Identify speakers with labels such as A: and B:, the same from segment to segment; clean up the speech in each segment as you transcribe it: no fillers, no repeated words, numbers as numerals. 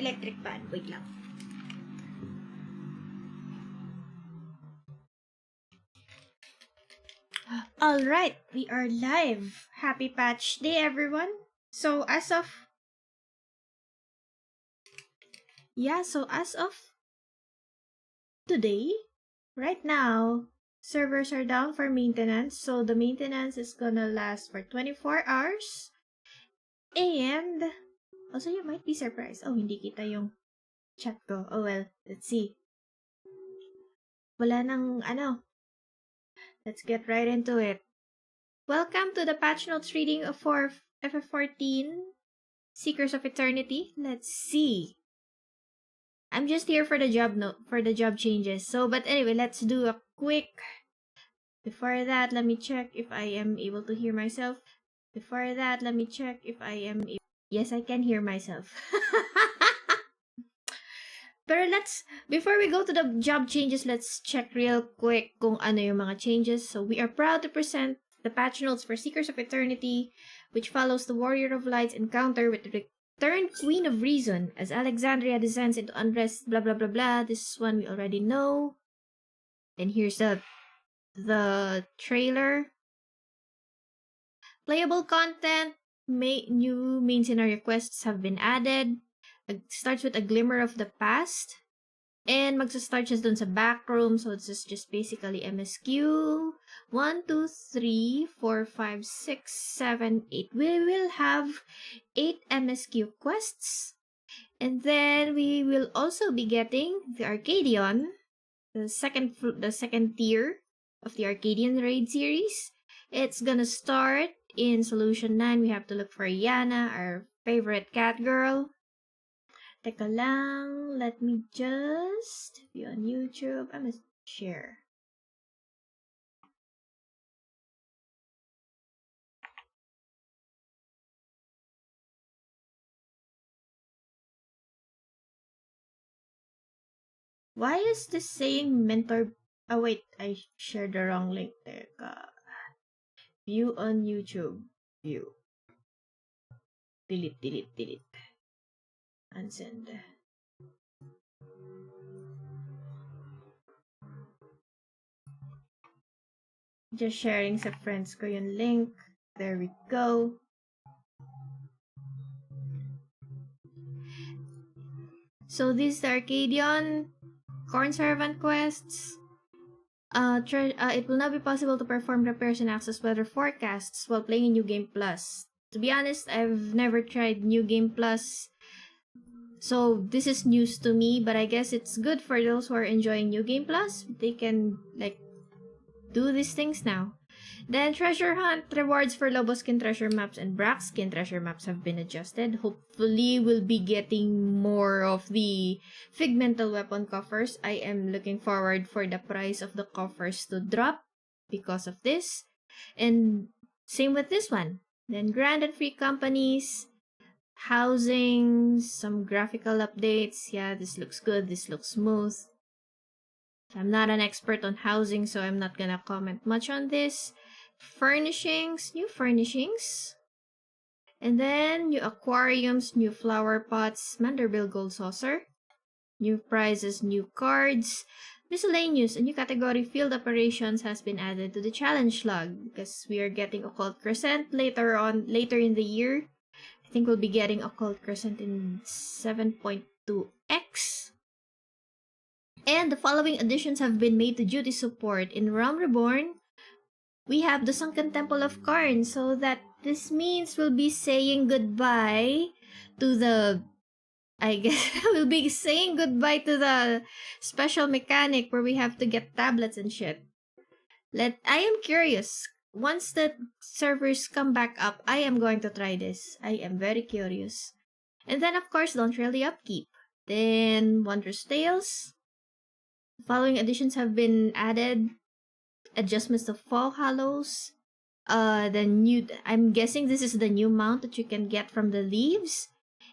A: electric fan. Wait lang. Alright, we are live. Happy Patch Day, everyone. So as of today, right now, servers are down for maintenance. So the maintenance is gonna last for 24 hours. And also, you might be surprised. Oh, hindi kita yung chat ko. Oh well, let's see. Wala nang Let's get right into it. Welcome to the patch notes reading for FF14 Seekers of Eternity. Let's see. I'm just here for the job changes. So, but anyway, let's do a quick. Before that, let me check if I am able to hear myself. Yes, I can hear myself. Pero before we go to the job changes, let's check real quick kung ano yung mga changes. So we are proud to present the patch notes for Seekers of Eternity, which follows the Warrior of Light's encounter with the returned Queen of Reason as Alexandria descends into unrest, blah blah blah blah. This one we already know. And here's the trailer. Playable content, new main scenario quests have been added. It starts with a glimmer of the past. And magsa-start siya dun sa back room. So this is just basically MSQ. 1, 2, 3, 4, 5, 6, 7, 8. We will have 8 MSQ quests. And then we will also be getting the Arcadian, the second tier of the Arcadian raid series. It's gonna start in Solution 9. We have to look for Yana, our favorite cat girl. Teka lang, let me just be on YouTube. I'm gonna share. Why is this saying mentor? Oh wait, I shared the wrong link. Teka. View on YouTube. View. Delete. Unsend. Just sharing sa friends ko yung link. There we go. So this is the Arcadian Corn Servant quests. It will now be possible to perform repairs and access weather forecasts while playing New Game Plus. To be honest, I've never tried New Game Plus, so this is news to me, but I guess it's good for those who are enjoying New Game Plus. They can, do these things now. Then, Treasure Hunt rewards for Lobo Skin treasure maps and Brax Skin treasure maps have been adjusted. Hopefully, we'll be getting more of the Figmental Weapon coffers. I am looking forward for the price of the coffers to drop because of this. And same with this one. Then, Grand and Free Companies, housing, some graphical updates. Yeah, this looks good. This looks smooth. I'm not an expert on housing, so I'm not gonna comment much on this. Furnishings, new furnishings. And then, new aquariums, new flower pots, Manderbill Gold Saucer. New prizes, new cards. Miscellaneous, a new category, Field Operations, has been added to the challenge log because we are getting Occult Crescent later in the year. I think we'll be getting Occult Crescent in 7.2x. And the following additions have been made to duty support. In Realm Reborn, we have the Sunken Temple of Karn, so that this means we'll be saying goodbye to the... I guess we'll be saying goodbye to the special mechanic where we have to get tablets and shit. I am curious. Once the servers come back up, I am going to try this. I am very curious. And then, of course, Don't Really Upkeep. Then, Wondrous Tales. The following additions have been added. Adjustments to Fall Hollows. I'm guessing this is the new mount that you can get from the leaves.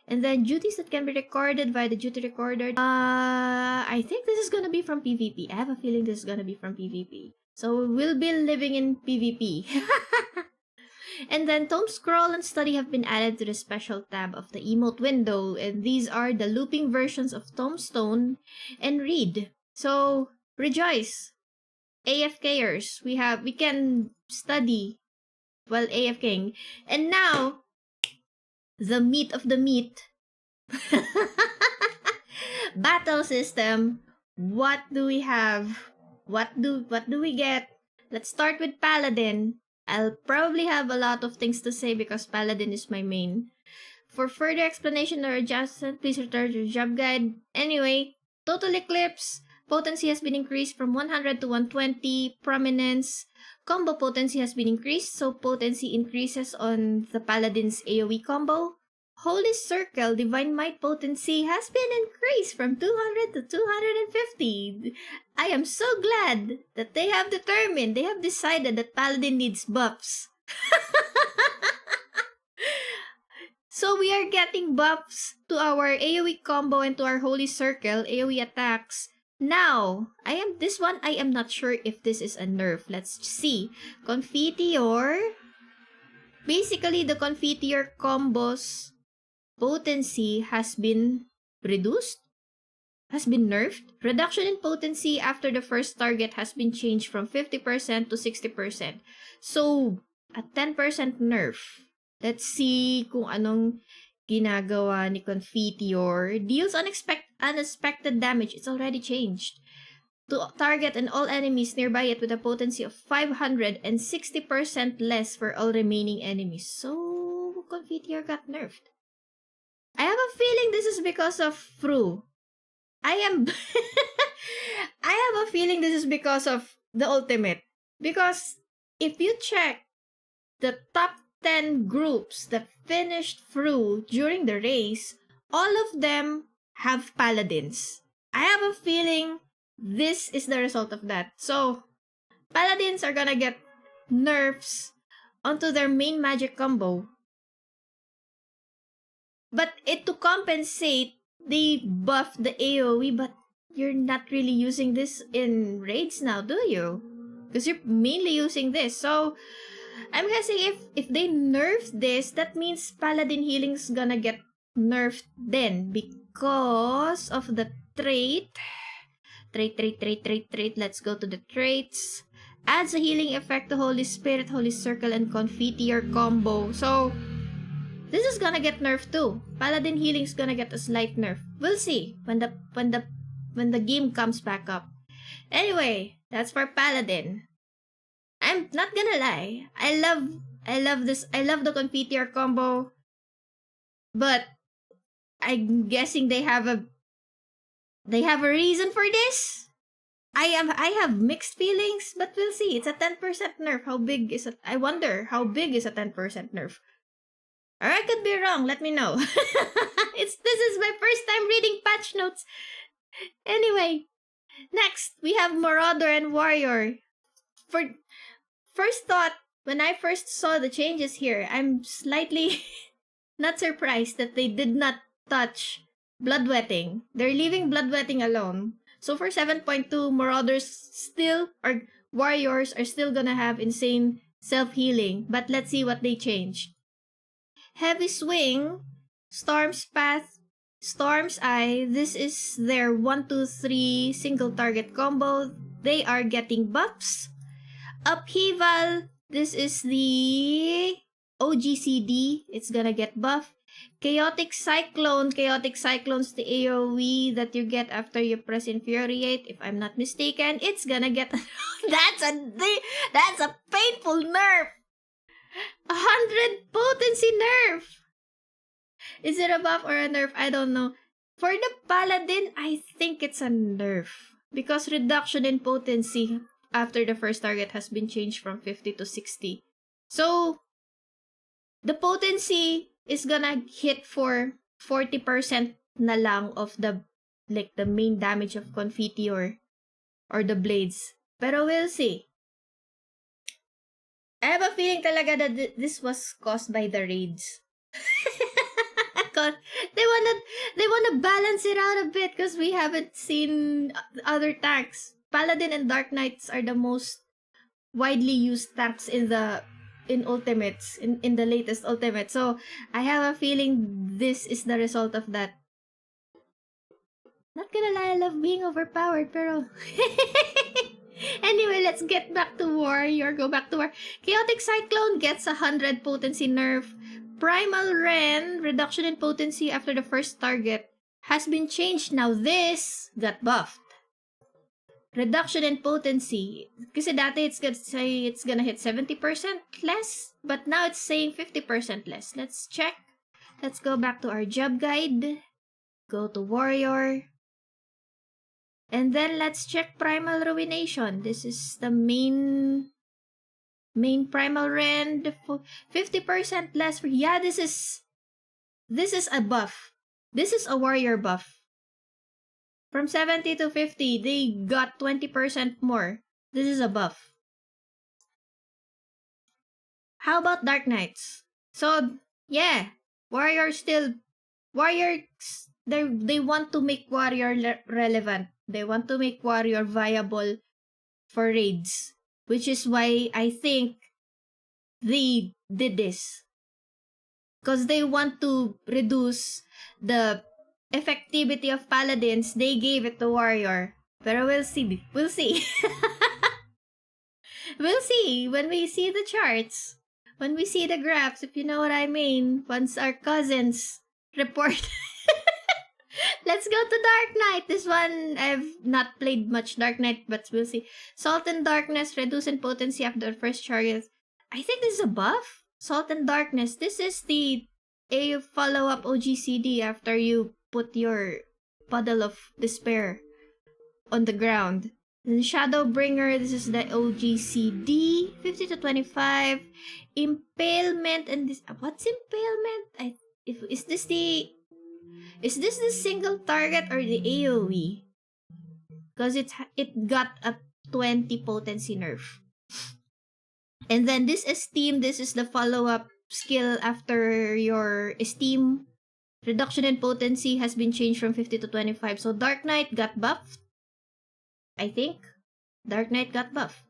A: And then duties that can be recorded via the duty recorder. I think this is gonna be from PvP. I have a feeling this is gonna be from PvP. So we'll be living in PvP. And then Tome Scroll and Study have been added to the special tab of the emote window, and these are the looping versions of Tombstone and Read. So rejoice, AFKers. We can study while AFKing. And now the meat of the meat. Battle system. What do we have? What do we get? Let's start with Paladin. I'll probably have a lot of things to say because Paladin is my main. For further explanation or adjustment, please return to the job guide. Anyway, Total Eclipse potency has been increased from 100 to 120. Prominence combo potency has been increased, so potency increases on the Paladin's AoE combo. Holy Circle Divine Might potency has been increased from 200 to 250. I am so glad that they have decided that Paladin needs buffs. So we are getting buffs to our AoE combo and to our Holy Circle AoE attacks. Now, I am not sure if this is a nerf. Let's see. Confiteor. Basically, the Confiteor combos potency has been reduced, has been nerfed. Reduction in potency after the first target has been changed from 50% to 60%. So, a 10% nerf. Let's see kung anong ginagawa ni Confiteor. Deals unexpected damage. It's already changed. To target and all enemies nearby it with a potency of 500 and 60% less for all remaining enemies. So, Confiteor got nerfed. I have a feeling this is because of Fru. I have a feeling this is because of the ultimate. Because if you check the top 10 groups that finished Fru during the race, all of them have Paladins. I have a feeling this is the result of that. So, Paladins are gonna get nerfs onto their main magic combo. But to compensate, they buffed the AoE, but you're not really using this in raids now, do you? Because you're mainly using this. So, I'm guessing if they nerf this, that means Paladin healing's gonna get nerfed then because of the trait. Trait. Let's go to the traits. Adds a healing effect to Holy Spirit, Holy Circle, and Confiteor combo. So, this is gonna get nerfed too. Paladin healing's gonna get a slight nerf. We'll see when the game comes back up. Anyway, that's for Paladin. I'm not gonna lie. I love this. I love the Confiteor combo. But I'm guessing they have a reason for this. I have mixed feelings, but we'll see. It's a 10% nerf. How big is it? I wonder how big is a 10% nerf. Or I could be wrong. Let me know. This is my first time reading patch notes. Anyway, next we have Marauder and Warrior. For first thought, when I first saw the changes here, I'm slightly not surprised that they did not touch Bloodwetting. They're leaving Bloodwetting alone. So for 7.2, Marauders still, or Warriors are still gonna have insane self-healing. But let's see what they change. Heavy Swing, Storm's Path, Storm's Eye. This is their 1-2-3 single target combo. They are getting buffs. Upheaval, this is the OGCD. It's gonna get buff. Chaotic Cyclone's the AoE that you get after you press Infuriate. If I'm not mistaken, it's gonna get that's a painful nerf. 100 potency nerf. Is it a buff or a nerf? I don't know. For the Paladin, I think it's a nerf because reduction in potency after the first target has been changed from 50 to 60. So the potency is gonna hit for 40% na lang of the main damage of Confiteor or the blades. Pero we'll see. I have a feeling talaga that this was caused by the raids. Cause they wanna balance it out a bit because we haven't seen other tanks. Paladin and Dark Knights are the most widely used tanks in the in Ultimates, in the latest Ultimate. So, I have a feeling this is the result of that. Not gonna lie, I love being overpowered, pero... Anyway, let's get back to Warrior. Go back to War. Chaotic Cyclone gets 100 potency nerf. Primal Ren, reduction in potency after the first target, has been changed. Now this got buffed. Reduction in potency. Kasi dati it's gonna say it's gonna hit 70% less, but now it's saying 50% less. Let's check. Let's go back to our job guide. Go to Warrior. And then let's check Primal Ruination. This is the main Primal Rend. 50% less. Yeah, this is a buff. This is a warrior buff. From 70 to 50, they got 20% more. This is a buff. How about Dark Knights? So, yeah, warriors, they want to make warrior relevant. They want to make warrior viable for raids, which is why I think they did this. Because they want to reduce the effectivity of paladins, they gave it to warrior. Pero we'll see. We'll see. We'll see when we see the charts. When we see the graphs, if you know what I mean. Once our cousins report. Let's go to Dark Knight. This one, I've not played much Dark Knight, but we'll see. Salt and Darkness, reduce in potency after the first target. I think this is a buff. Salt and Darkness. This is the follow-up OGCD after you put your puddle of despair on the ground. Then Shadowbringer, this is the OGCD. 50 to 25. Impalement and this... What's Impalement? Is this the single target or the AoE? Because it got a 20 potency nerf. And then this Esteem, this is the follow-up skill after your Esteem. Reduction in potency has been changed from 50 to 25. So Dark Knight got buffed. I think. Dark Knight got buffed.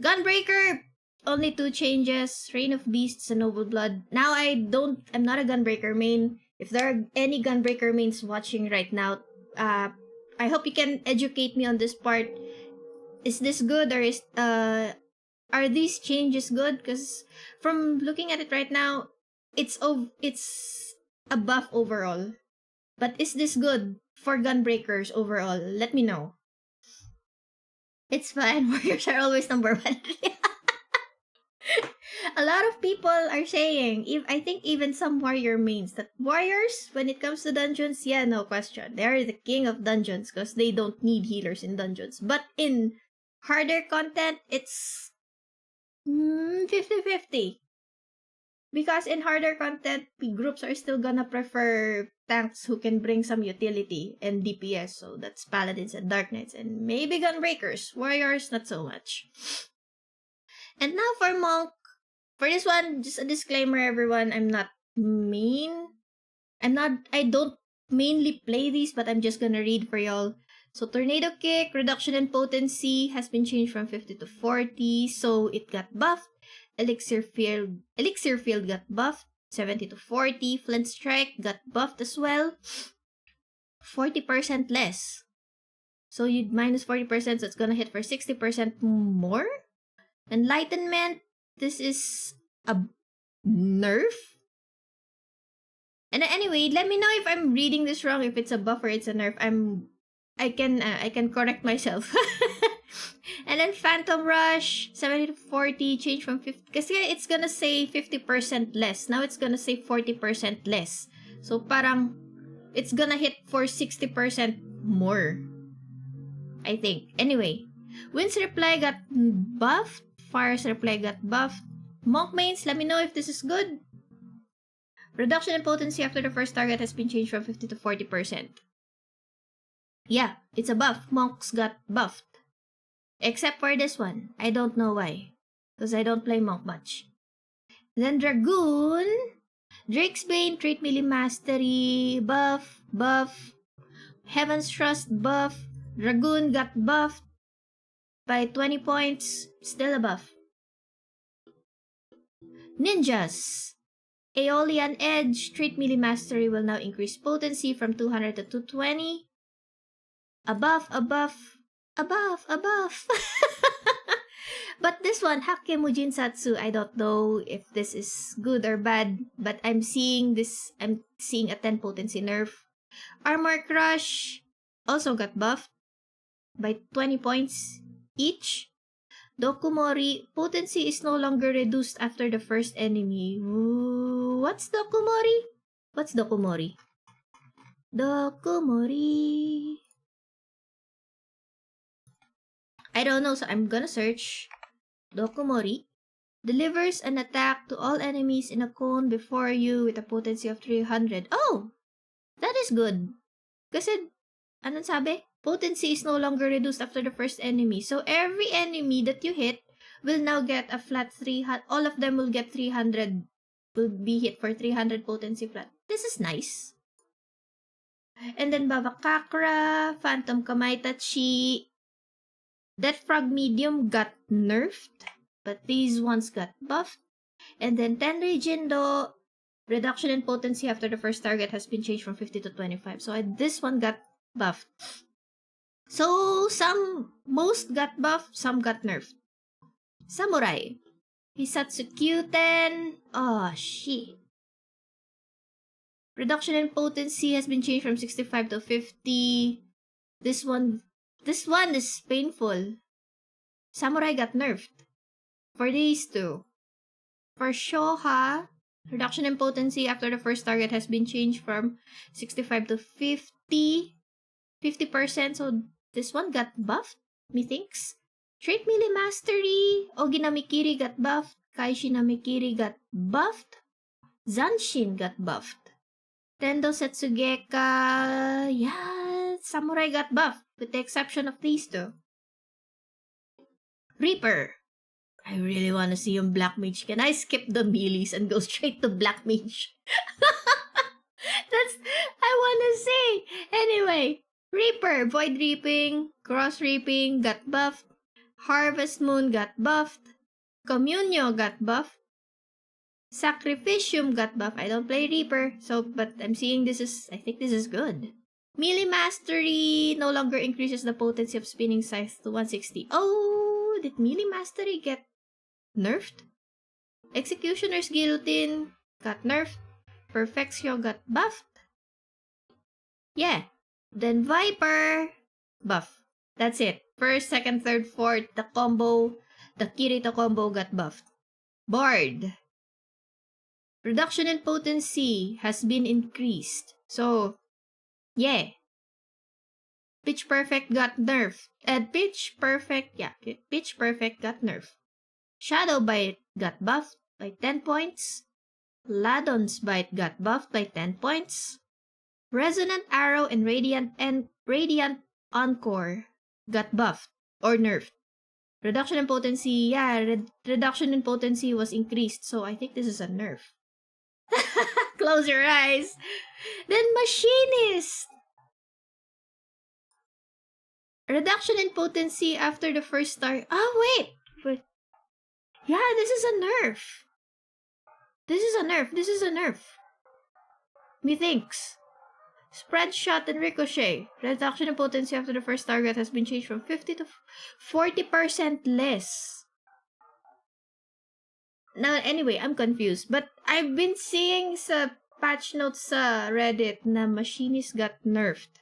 A: Gunbreaker, only 2 changes. Reign of Beasts and Noble Blood. Now I'm not a Gunbreaker main. If there are any Gunbreaker mains watching right now, I hope you can educate me on this part. Is this good or are these changes good? Because from looking at it right now, it's a buff overall. But is this good for Gunbreakers overall? Let me know. It's fine. Warriors are always number 1. A lot of people are saying, I think even some warrior mains, that warriors, when it comes to dungeons, yeah, no question. They're the king of dungeons because they don't need healers in dungeons. But in harder content, it's 50-50. Because in harder content, groups are still gonna prefer tanks who can bring some utility and DPS. So that's Paladins and Dark Knights and maybe Gunbreakers. Warriors, not so much. And now for Monk. For this one, just a disclaimer, everyone. I'm not main. I don't mainly play these, but I'm just gonna read for y'all. So Tornado Kick, reduction in potency has been changed from 50 to 40. So it got buffed. Elixir Field got buffed. 70 to 40. Flint Strike got buffed as well. 40% less. So you'd minus 40%, so it's gonna hit for 60% more. Enlightenment, this is a nerf. And anyway, let me know if I'm reading this wrong, if it's a buff or it's a nerf. I can correct myself. And then Phantom Rush, 70 to 40, change from 50. Kasi it's gonna say 50% less. Now it's gonna say 40% less. So parang it's gonna hit for 60% more. I think. Anyway, Wind's Reply got buffed. Fire's Reply got buffed. Monk mains, let me know if this is good. Reduction in potency after the first target has been changed from 50 to 40%. Yeah, it's a buff. Monks got buffed. Except for this one. I don't know why. Because I don't play Monk much. Then Dragoon. Drake's Bane, Trait Melee Mastery, buff. Heaven's Trust, buff. Dragoon got buffed by 20 points. Still a buff. Ninjas. Aeolian Edge. Trait melee mastery will now increase potency from 200 to 220. A buff. But this one, Hakemujin Satsu, I don't know if this is good or bad, but I'm seeing a 10 potency nerf. Armor Crush also got buffed by 20 points each. Dokumori, potency is no longer reduced after the first enemy. Ooh, what's Dokumori? Dokumori. I don't know, so I'm gonna search. Dokumori delivers an attack to all enemies in a cone before you with a potency of 300. Oh! That is good. Kasi, anong sabi? Potency is no longer reduced after the first enemy. So, every enemy that you hit will now get a flat 300. All of them will get 300. Will be hit for 300 potency flat. This is nice. And then, Babakakra, Phantom Kamaitachi, Death Frog Medium got nerfed, but these ones got buffed. And then Tenrei Jindo, reduction in potency after the first target has been changed from 50 to 25. So this one got buffed. So most got buffed, some got nerfed. Samurai. Hisatsu Kyuten. Oh, shit. Reduction in potency has been changed from 65 to 50. This one is painful. Samurai got nerfed. For these two. For Shoha, reduction in potency after the first target has been changed from 65 to 50. 50%, so this one got buffed, methinks. Trait melee mastery, Ogi Namikiri got buffed. Kaishi Namikiri got buffed. Zanshin got buffed. Tendo Setsugeka, yeah, Samurai got buffed, with the exception of these two. Reaper. I really want to see yung Black Mage. Can I skip the melees and go straight to Black Mage? That's, I want to see. Anyway, Reaper, Void Reaping, Cross Reaping got buffed. Harvest Moon got buffed. Communio got buffed. Sacrificium got buffed. I don't play Reaper, but I'm seeing I think this is good. Melee Mastery no longer increases the potency of Spinning Scythe to 160. Oh, did Melee Mastery get nerfed? Executioner's Guillotine got nerfed. Perfectio got buffed. Yeah. Then Viper, buff. That's it. First, second, third, fourth, the Kirito combo got buffed. Bard. Reduction in potency has been increased. So, yeah. Pitch Perfect got nerfed. Pitch Perfect got nerfed. Shadow Bite got buffed by 10 points. Ladon's Bite got buffed by 10 points. Resonant Arrow and Radiant Encore got buffed or nerfed. Reduction in potency, reduction in potency was increased, so I think this is a nerf. Close your eyes. Then Machinist. Reduction in potency after the first star. Oh, wait. Yeah, this is a nerf. This is a nerf. Methinks. Spread Shot and Ricochet. Reduction in potency after the first target has been changed from 50 to 40% less. Now, anyway, I'm confused. But I've been seeing sa patch notes sa Reddit na Machinist got nerfed.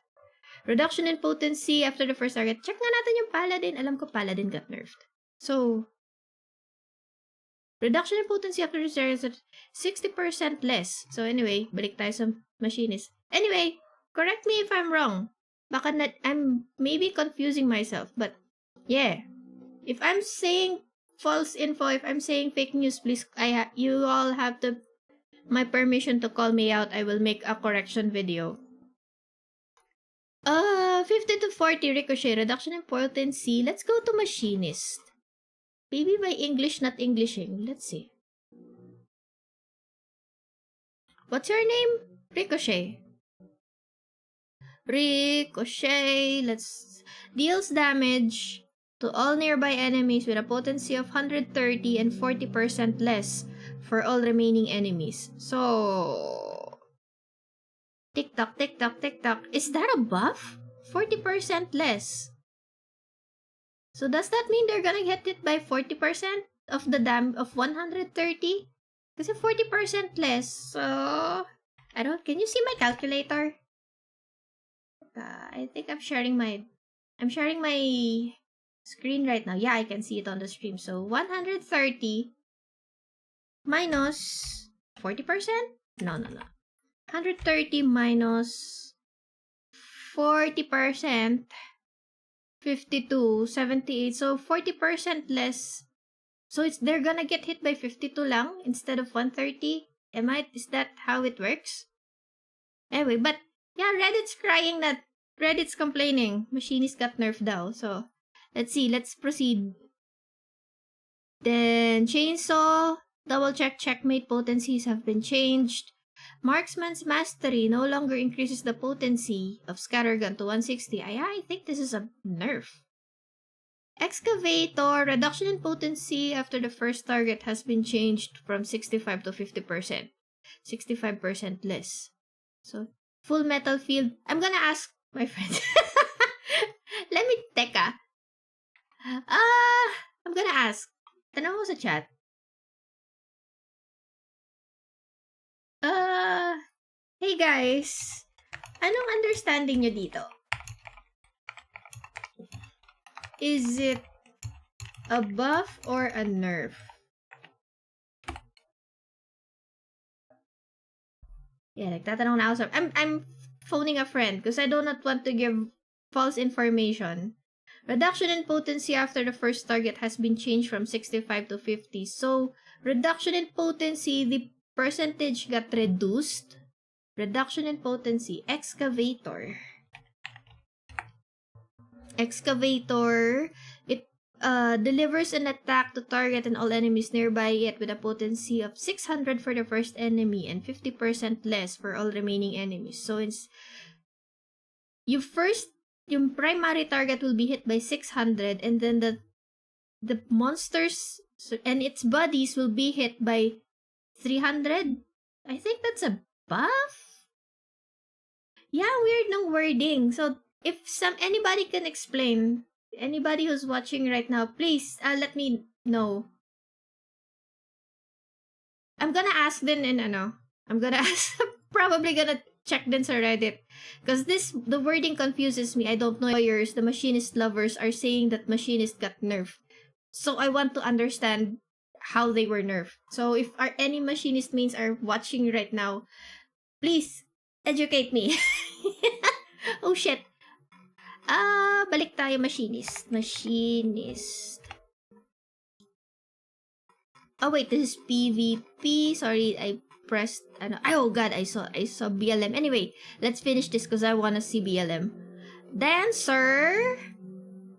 A: Reduction in potency after the first target. Check nga natin yung Paladin. Alam ko Paladin got nerfed. So, reduction in potency after the target is 60% less. So anyway, balik tayo sa Machinist. Anyway, correct me if I'm wrong. Baka I'm maybe confusing myself. But, yeah. If I'm saying false info, if I'm saying fake news, please, you all have my permission to call me out. I will make a correction video. 50 to 40 Ricochet, reduction in potency. Let's go to Machinist. Maybe by English, not Englishing. Let's see. What's your name? Ricochet. Deals damage to all nearby enemies with a potency of 130 and 40% less for all remaining enemies. So, tick tock, tick tock, tick tock. Is that a buff? 40% less. So does that mean they're gonna get hit by 40% of the of 130? Kasi 40% less. So, I don't, can you see my calculator? I think I'm sharing my screen right now. Yeah, I can see it on the stream. So 130 minus 40%? No. 130 minus 40%, 52, 78. So 40% less. So they're gonna get hit by 52 lang instead of 130. Is that how it works? Anyway, but yeah, Reddit's complaining. Machinist got nerfed daw. So, let's see. Let's proceed. Then, Chainsaw, double check, checkmate potencies have been changed. Marksman's Mastery no longer increases the potency of Scattergun to 160. I think this is a nerf. Excavator, reduction in potency after the first target has been changed from 65 to 50%. 65% less. So, Full Metal Field. I'm gonna ask my friend. Let me, teka. I'm gonna ask. Tanong mo sa chat. Hey guys. Anong understanding nyo dito? Is it a buff or a nerf? Yeah, nagtatanong na ako sa... I'm phoning a friend because I do not want to give false information. Reduction in potency after the first target has been changed from 65 to 50. So, reduction in potency, the percentage got reduced. Reduction in potency. Excavator. Excavator. It delivers an attack to target and all enemies nearby it with a potency of 600 for the first enemy and 50% less for all remaining enemies. So, it's... Yung primary target will be hit by 600 and then the monsters and its buddies will be hit by 300. I think that's a buff? Yeah, weird ng wording. So, if anybody can explain, anybody who's watching right now, please let me know. I'm gonna ask din I'm probably gonna check din sa Reddit. Because the wording confuses me. I don't know. The machinist lovers are saying that machinist got nerfed. So I want to understand how they were nerfed. So if any machinist mains are watching right now, please educate me. Oh shit. Balik tayo machinist. Machinist. Oh wait, this is PvP. Sorry, I pressed oh god, I saw BLM. Anyway, let's finish this because I wanna see BLM. Dancer,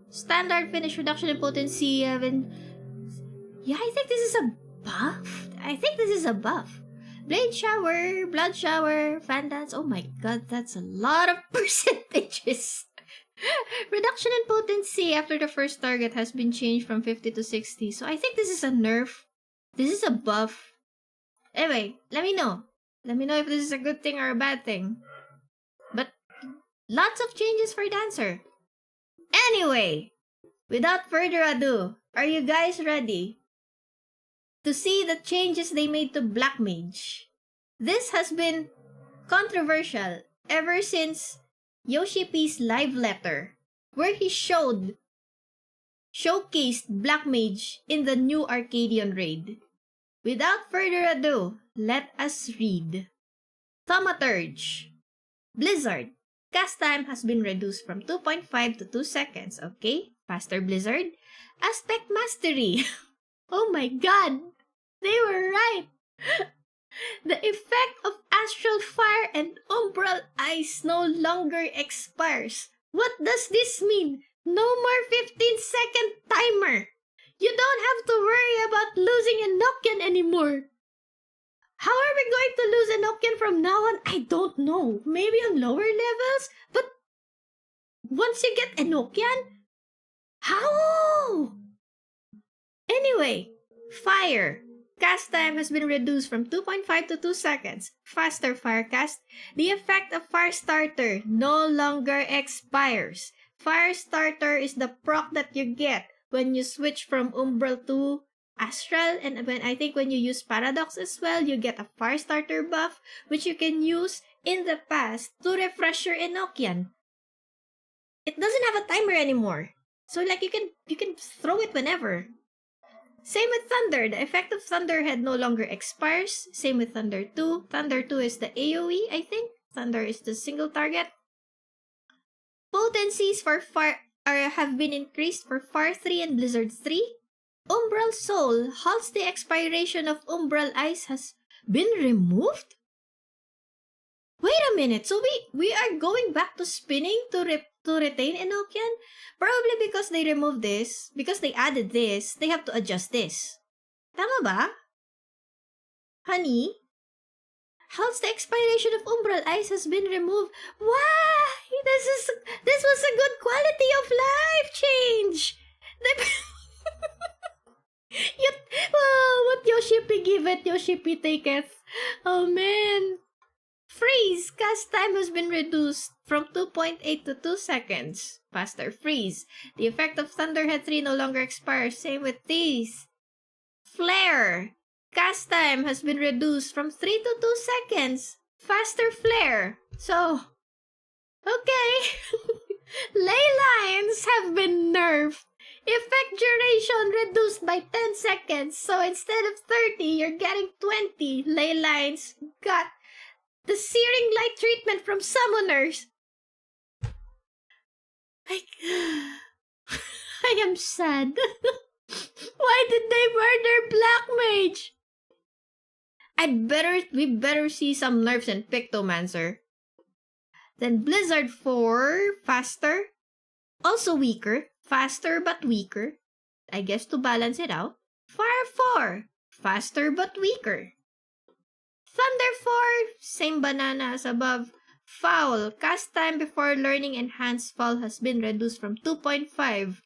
A: standard finish, reduction in potency. Yeah, I think this is a buff. Blade shower, blood shower, fan dance. Oh my god, that's a lot of percentages. Reduction in potency after the first target has been changed from 50 to 60. So I think this is a nerf. This is a buff. Anyway, let me know. Let me know if this is a good thing or a bad thing. But lots of changes for Dancer. Anyway, without further ado, are you guys ready to see the changes they made to Black Mage? This has been controversial ever since Yoshi P's live letter, where he showcased Black Mage in the new Arcadian raid. Without further ado, let us read. Thaumaturge. Blizzard. Cast time has been reduced from 2.5 to 2 seconds, okay? Faster Blizzard. Aspect Mastery. Oh my god! They were right! The effect of Astral Fire and Umbral Ice no longer expires. What does this mean? No more 15-second timer! You don't have to worry about losing Enochian anymore. How are we going to lose Enochian from now on? I don't know. Maybe on lower levels? But once you get Enochian? How? Anyway, Fire. Cast time has been reduced from 2.5 to 2 seconds. Faster fire cast. The effect of Fire Starter no longer expires. Fire Starter is the proc that you get when you switch from Umbral to Astral, and when you use Paradox as well, you get a Fire Starter buff, which you can use in the past to refresh your Enochian. It doesn't have a timer anymore. So like you can throw it whenever. Same with Thunder. The effect of Thunderhead no longer expires. Same with Thunder 2. Thunder 2 is the AoE, I think. Thunder is the single target. Potencies for Fire have been increased for Fire 3 and Blizzard 3. Umbral Soul halts the expiration of Umbral Ice has been removed? Wait a minute. So we are going back to spinning to retain Enochian? Probably because they removed this, because they added this, they have to adjust this. Tama ba? Honey? How's the expiration of Umbral Ice has been removed? Why? This was a good quality of life change. What Yoshipi giveth, Yoshipi taketh. Oh man. Freeze! Cast time has been reduced from 2.8 to 2 seconds. Faster freeze. The effect of Thunderhead 3 no longer expires. Same with these. Flare. Cast time has been reduced from 3 to 2 seconds. Faster flare. So, okay. Ley lines have been nerfed. Effect duration reduced by 10 seconds. So instead of 30, you're getting 20. Ley lines got the searing light treatment from summoners. I am sad. Why did they murder Black Mage? We better see some nerfs in Pictomancer. Then Blizzard 4, faster. Also weaker. Faster but weaker. I guess to balance it out. Fire 4, faster but weaker. Thunder 4, same banana as above. Foul, cast time before learning Enhanced Foul has been reduced from 2.5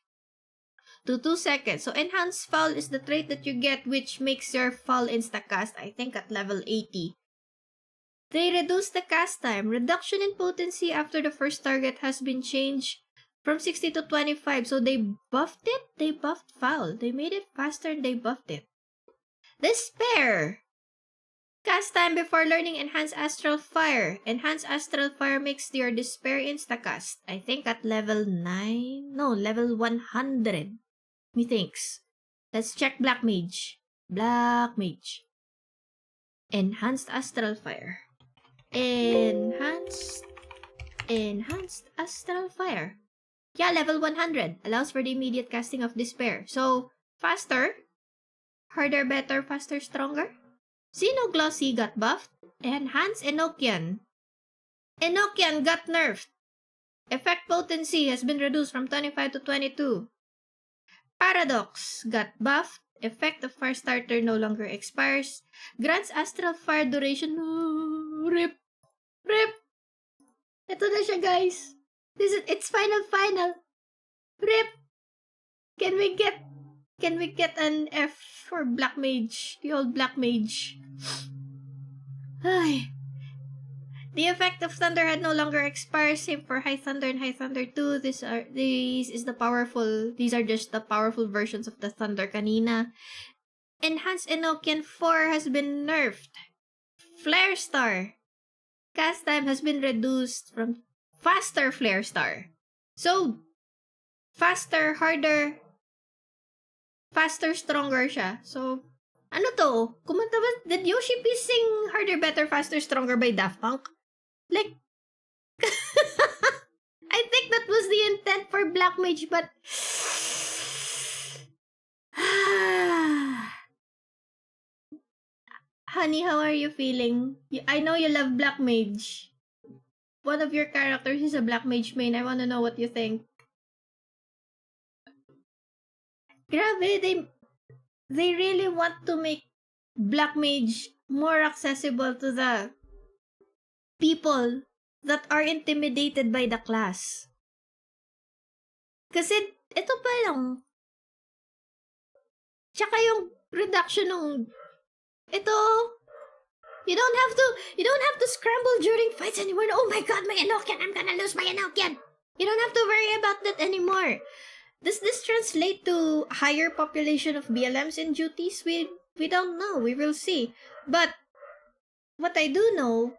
A: to 2 seconds. So Enhanced Foul is the trait that you get which makes your Foul instacast, I think at level 80. They reduced the cast time. Reduction in potency after the first target has been changed from 60 to 25. So they buffed it. They buffed Foul. They made it faster and they buffed it. Despair. Cast time before learning Enhanced Astral Fire. Enhanced Astral Fire makes your Despair instacast. I think at level 9? No, level 100. Methinks. Let's check Black Mage. Black Mage. Enhanced Astral Fire. Enhanced Astral Fire. Yeah, level 100. Allows for the immediate casting of Despair. So, faster. Harder, better, faster, stronger. Xenoglossy got buffed. Enhanced Enochian. Enochian got nerfed. Effect potency has been reduced from 25 to 22. Paradox got buffed. Effect of Fire Starter no longer expires. Grants Astral Fire duration. Oh, rip. Ito na siya, guys. It's final. Rip. Can we get an F for Black Mage? The old Black Mage. Ay. The effect of Thunderhead no longer expires. Same for High Thunder and High Thunder 2. These are just the powerful versions of the Thunder kanina. Enhanced Enochian 4 has been nerfed. Flare Star. Cast time has been reduced from faster Flare Star. So, faster, harder, faster, stronger siya. So, ano to? Kumanta ba? Did Yoshi P sing Harder, Better, Faster, Stronger by Daft Punk? Like, I think that was the intent for Black Mage, but honey, how are you feeling? I know you love Black Mage. One of your characters is a Black Mage main. I want to know what you think. Grabe, they really want to make Black Mage more accessible to the people that are intimidated by the class. Kasi, ito pa lang. Tsaka yung reduction ng ito, you don't have to scramble during fights anymore. Oh my god, my Enochian, I'm gonna lose my Enochian. You don't have to worry about that anymore. Does this translate to higher population of BLMs in duties? We don't know. We will see. But what I do know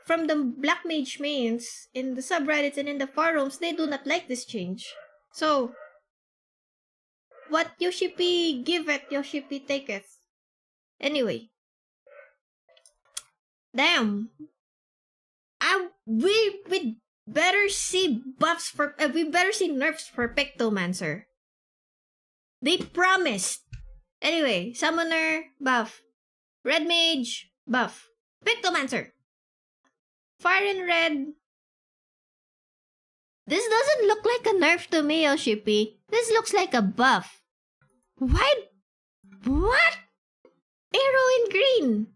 A: from the Black Mage mains in the subreddits and in the forums, they do not like this change. So, what Yoshipi giveth, Yoshipi taketh. Anyway. Damn. We better see buffs for we better see nerfs for Pictomancer. They promised. Anyway, Summoner buff, Red Mage buff, Pictomancer, Fire and Red. This doesn't look like a nerf to me, Yoshipi. This looks like a buff. Why? What? Arrow in green.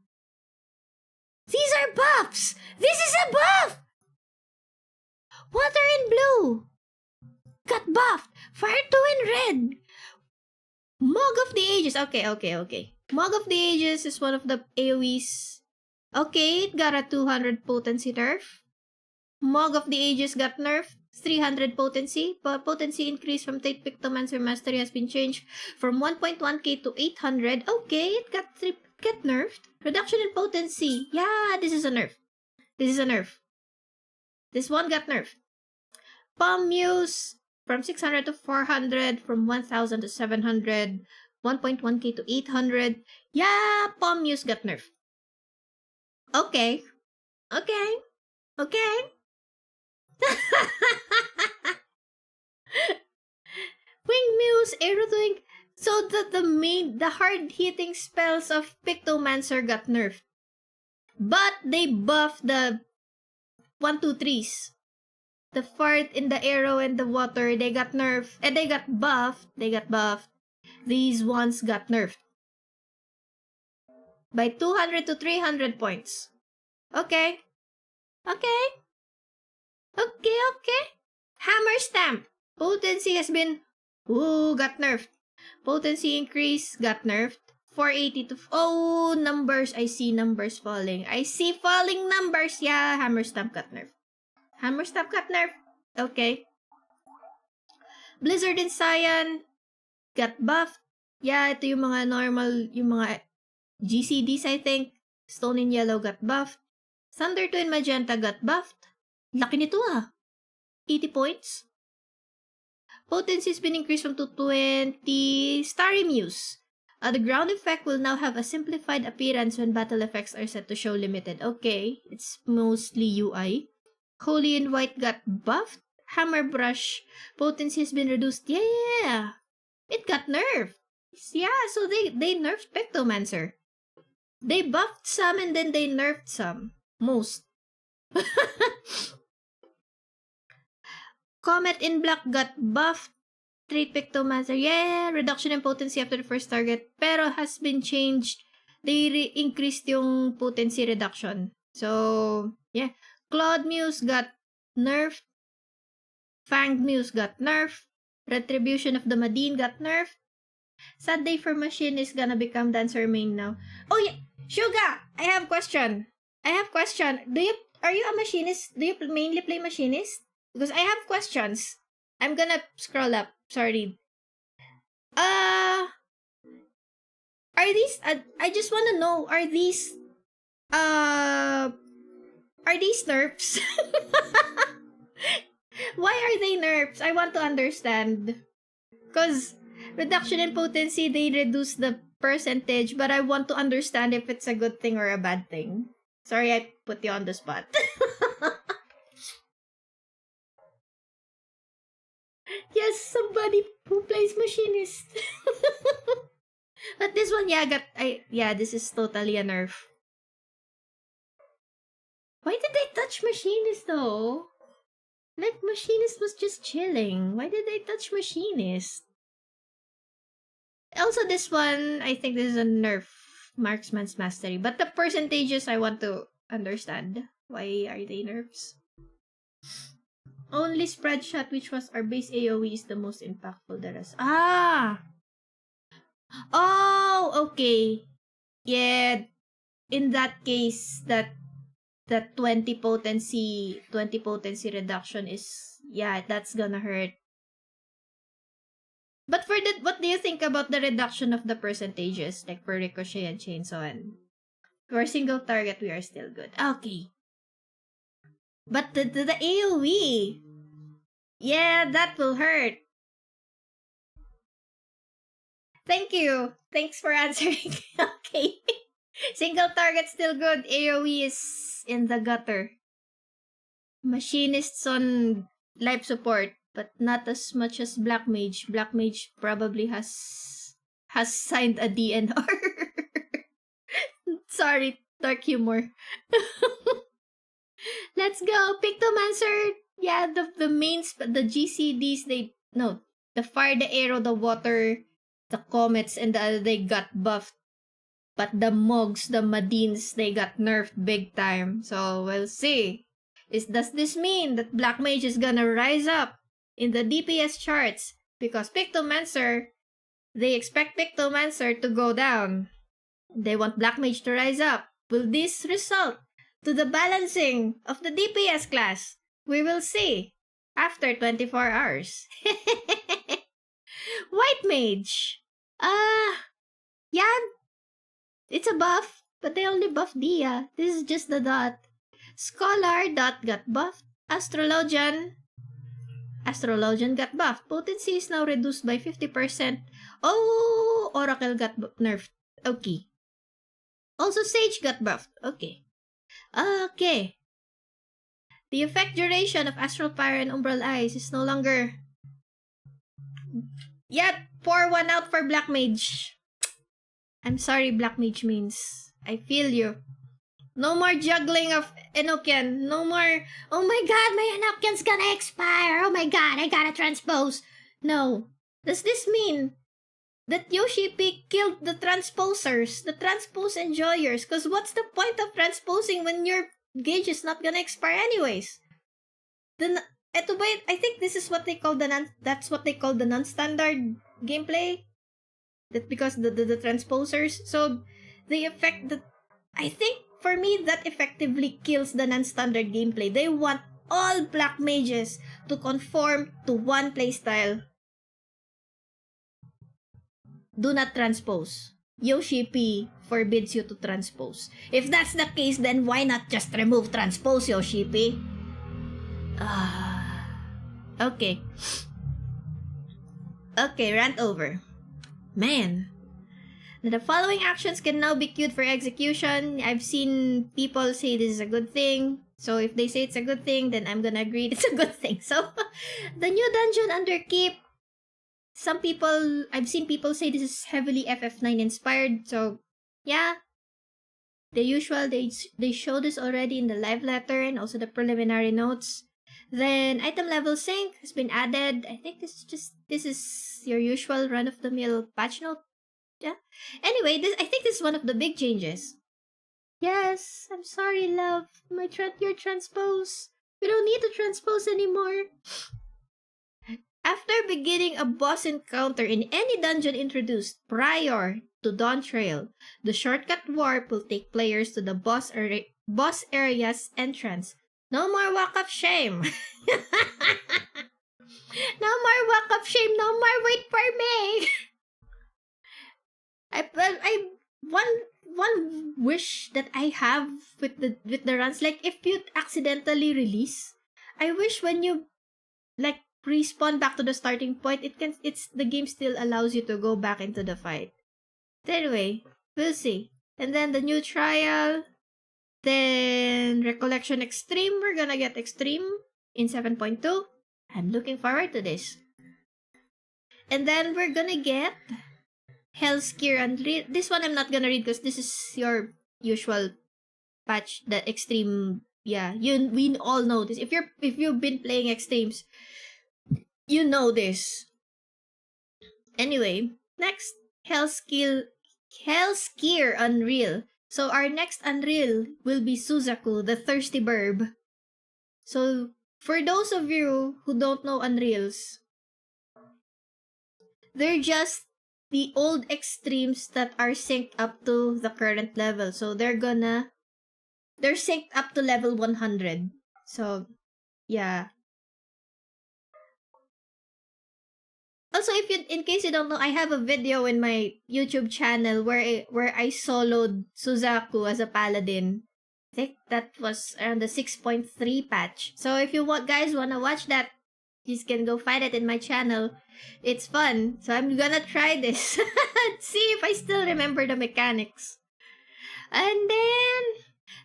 A: These are buffs. This is a buff. Water in blue got buffed. Fire 2 in red. Mog of the Ages. Okay. Mog of the Ages is one of the AoEs. Okay, it got a 200 potency nerf. Mog of the Ages got nerfed. 300 potency. But potency increase from Tate Pictomancer Mastery has been changed from 1.1k to 800. Okay, it got nerfed. Reduction in potency. Yeah, this is a nerf. This one got nerfed. Palm Muse from 600 to 400, from 1000 to 700, 1.1k to 800. Yeah, Palm Muse got nerfed. Okay. Wing Muse, Arrow Wing. So the hard hitting spells of Pictomancer got nerfed. But they buffed the 1, 2, 3s. The fart in the arrow and the water, they got nerfed. And they got buffed. These ones got nerfed. By 200 to 300 points. Okay. Hammer Stamp. Potency has been... got nerfed. Potency increase, got nerfed. 480 to... Oh, numbers. I see numbers falling. I see falling numbers. Yeah, Hammer Stamp got nerfed. Okay. Blizzard and Cyan got buffed. Yeah, ito yung mga normal, yung mga GCDs, I think. Stone and Yellow got buffed. Thunder 2 and Magenta got buffed. Laki nito 80 points. Potency has been increased from 220. Starry Muse. The ground effect will now have a simplified appearance when battle effects are set to show limited. Okay, it's mostly UI. Holy and White got buffed. Hammer Brush. Potency has been reduced. Yeah! It got nerfed. Yeah, so they nerfed Pictomancer. They buffed some and then they nerfed some. Most. Comet in Black got buffed. Treat Pictomancer. Yeah! Reduction in potency after the first target. Pero has been changed. They increased yung potency reduction. So, yeah. Claude Muse got nerfed. Fanged Muse got nerfed. Retribution of the Madine got nerfed. Sad Day for Machine is gonna become Dancer main now. Oh yeah, Suga! I have question. Are you a machinist? Do you mainly play machinist? Because I have questions. I'm gonna scroll up. Sorry. Are these... I just wanna know, are these nerfs? Why are they nerfs? I want to understand. Because reduction in potency, they reduce the percentage, but I want to understand if it's a good thing or a bad thing. Sorry, I put you on the spot. Yes, somebody who plays machinist. But this one, this is totally a nerf. Why did they touch machinist though? Like, machinist was just chilling. Why did they touch machinist? Also, this one, I think this is a nerf. Marksman's Mastery. But the percentages, I want to understand. Why are they nerfs? Only Spread Shot, which was our base AoE, is the most impactful. The rest. Oh, okay. Yeah, in that case, that 20 potency reduction is, yeah, that's gonna hurt. But for that, what do you think about the reduction of the percentages, like for ricochet and chainsaw? And for single target, we are still good. Okay. But the AoE, yeah, that will hurt. Thank you. Thanks for answering. Okay. Single target still good. AoE is in the gutter. Machinists on life support, but not as much as Black Mage. Black Mage probably has signed a DNR. Sorry, dark humor. Let's go. Pictomancer. Yeah, the mains, the GCDs, the fire, the arrow, the water, the comets, and they got buffed. But the Mogs, the Madines, they got nerfed big time. So we'll see. Does this mean that Black Mage is gonna rise up in the DPS charts? Because Pictomancer, they expect Pictomancer to go down. They want Black Mage to rise up. Will this result to the balancing of the DPS class? We will see after 24 hours. White Mage. Yeah, it's a buff, but they only buff Dia. This is just the dot. Scholar, dot got buffed. Astrologian got buffed. Potency is now reduced by 50%. Oh, Oracle got nerfed. Okay. Also, Sage got buffed. Okay. Okay. The effect duration of Astral Fire and Umbral Eyes is no longer... Yep, pour one out for Black Mage. I'm sorry, Black Mage means. I feel you. No more juggling of Enochian. No more, oh my god, my Enochian's gonna expire. Oh my god, I gotta transpose. No. Does this mean that Yoshi P killed the transposers, the transpose enjoyers? Because what's the point of transposing when your gauge is not gonna expire anyways? Then, I think this is what they call that's what they call the non-standard gameplay. That because the transposers. So, the effect that, I think, for me, that effectively kills the non-standard gameplay. They want all Black Mages to conform to one playstyle. Do not transpose. Yoshi P forbids you to transpose. If that's the case, then why not just remove transpose, Yoshi P? Okay. Okay, rant over. Man. The following actions can now be queued for execution. I've seen people say this is a good thing. So if they say it's a good thing, then I'm gonna agree it's a good thing. So, the new dungeon under Keep. I've seen people say this is heavily FF9 inspired. So, yeah. The usual, they show this already in the live letter and also the preliminary notes. Then, item level sync has been added. I think this is your usual run-of-the-mill patch note. Yeah. Anyway, I think this is one of the big changes. Yes, I'm sorry, love. Your transpose. We don't need to transpose anymore. After beginning a boss encounter in any dungeon introduced prior to Dawn Trail, the shortcut warp will take players to the boss area's entrance. No more walk of shame. No more walk of shame. No more wait for me. One wish that I have with the runs, like if you accidentally release, I wish when you like respawn back to the starting point, the game still allows you to go back into the fight. But anyway, we'll see. And then the new trial, then Recollection Extreme. We're gonna get Extreme in 7.2. I'm looking forward to this. And then we're gonna get Hell's Gear Unreal. This one I'm not gonna read because this is your usual patch, the extreme. Yeah, we all know this. If you've been playing extremes, you know this. Anyway, next Hell's Gear Unreal. So our next Unreal will be Suzaku, the thirsty burb. So for those of you who don't know Unreals, they're just the old extremes that are synced up to the current level. So they're synced up to level 100. So, yeah. Also, in case you don't know, I have a video in my YouTube channel where I soloed Suzaku as a paladin. I think that was around the 6.3 patch. So if you guys wanna watch that, you can go find it in my channel. It's fun. So I'm gonna try this. See if I still remember the mechanics. And then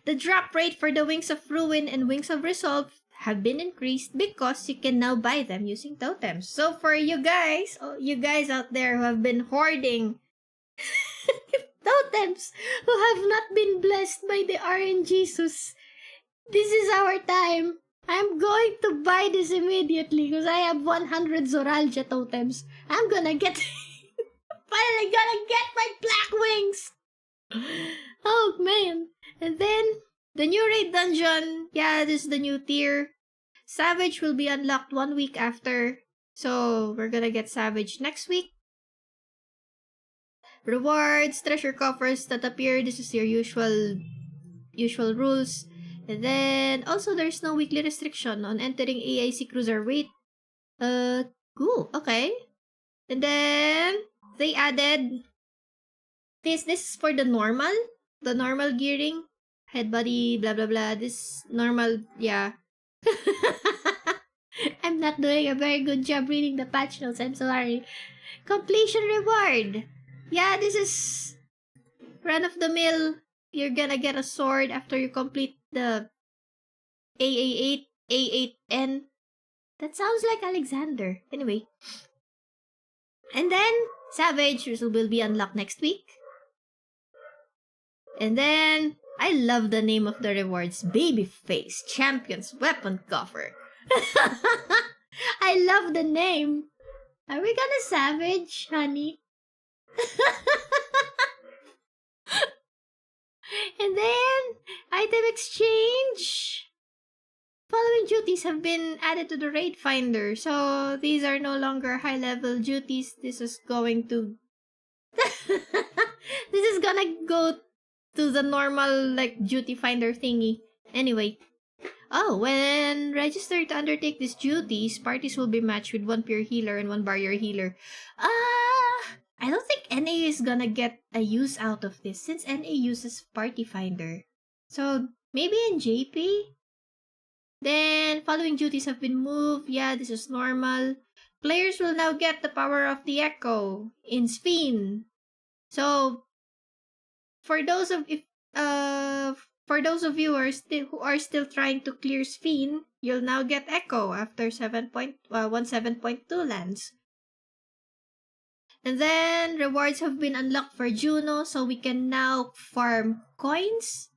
A: the drop rate for the Wings of Ruin and Wings of Resolve have been increased because you can now buy them using totems. So for you guys out there who have been hoarding totems, who have not been blessed by the RNGesus, this is our time. I'm going to buy this immediately because I have 100 Zoralgia totems. I'm gonna get finally gonna get my black wings. Oh man. And then the new raid dungeon, yeah, this is the new tier. Savage will be unlocked 1 week after. So we're gonna get Savage next week. Rewards, treasure coffers that appear. This is your usual rules. And then also there's no weekly restriction on entering AIC Cruiserweight. Cool, okay. And then they added this is for the normal gearing. Head, body, blah blah blah. This normal, yeah. I'm not doing a very good job reading the patch notes. I'm sorry. Completion reward. Yeah, this is run of the mill. You're gonna get a sword after you complete the AA8, A8N. That sounds like Alexander. Anyway. And then Savage will be unlocked next week. And then I love the name of the rewards. Babyface Champion's Weapon Coffer. I love the name. Are we gonna Savage, honey? And then item exchange. Following duties have been added to the raid finder. So these are no longer high level duties. This is going to this is gonna go to the normal like duty finder thingy. Anyway. Oh, when registered to undertake these duties, parties will be matched with 1 pure healer and 1 barrier healer. I don't think NA is gonna get a use out of this since NA uses party finder. So maybe in JP? Then following duties have been moved. Yeah, this is normal. Players will now get the power of the echo in Spin. So for those of you who are still trying to clear Spin, you'll now get Echo after 17.2 lands. And then rewards have been unlocked for Juno, so we can now farm coins.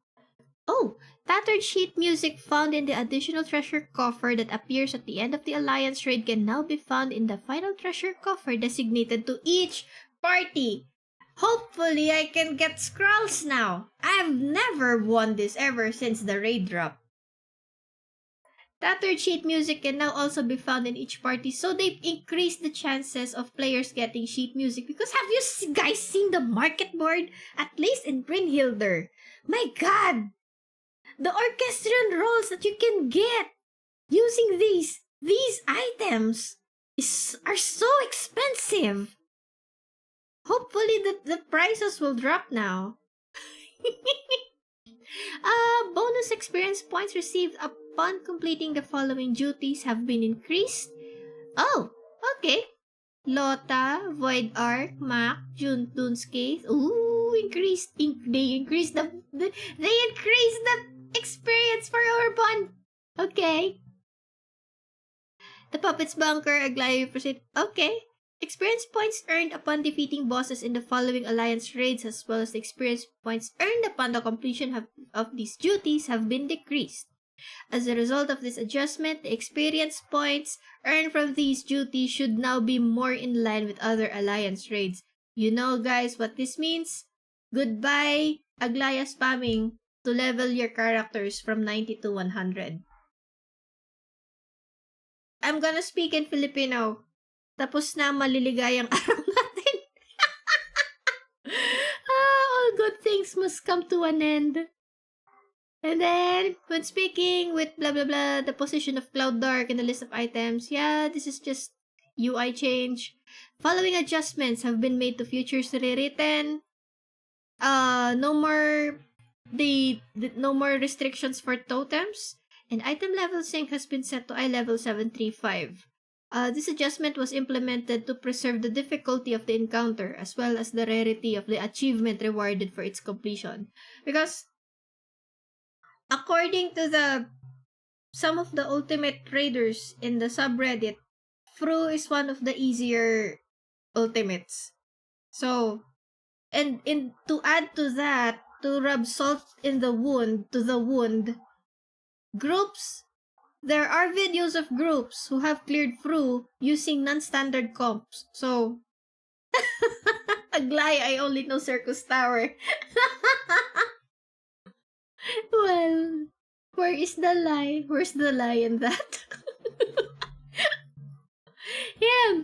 A: Oh, tattered sheet music found in the additional treasure coffer that appears at the end of the Alliance raid can now be found in the final treasure coffer designated to each party. Hopefully, I can get scrolls now. I've never won this ever since the raid drop. Tattered sheet music can now also be found in each party, so they've increased the chances of players getting sheet music. Because have you guys seen the market board? At least in Brynhilder. My god! The orchestrion rolls that you can get using these items are so expensive. Hopefully the prices will drop now. Bonus experience points received upon completing the following duties have been increased. Oh, okay. Lota, Void Arc, Mac, Juntun's Ooh, they increased the experience for our bond. Okay. The Puppet's Bunker, Aglaya Proceed. Okay. Experience points earned upon defeating bosses in the following Alliance raids as well as the experience points earned upon the completion of these duties have been decreased. As a result of this adjustment, the experience points earned from these duties should now be more in line with other Alliance raids. You know guys what this means? Goodbye Aglaya spamming to level your characters from 90 to 100. I'm gonna speak in Filipino. Tapos na maliligayang araw natin. things must come to an end. And then, when speaking with blah blah blah, the position of Cloud Dark in the list of items, yeah, this is just UI change. Following adjustments have been made to futures rewritten. No more no more restrictions for totems, and item level sync has been set to eye level 735. This adjustment was implemented to preserve the difficulty of the encounter as well as the rarity of the achievement rewarded for its completion. Because according to some of the ultimate traders in the subreddit, Fru is one of the easier ultimates. So, and to add to that, to rub salt in the wound, groups, there are videos of groups who have cleared Fru using non-standard comps. So, Aglay, I only know Circus Tower. Well, where is the lie? Where's the lie in that? Yeah.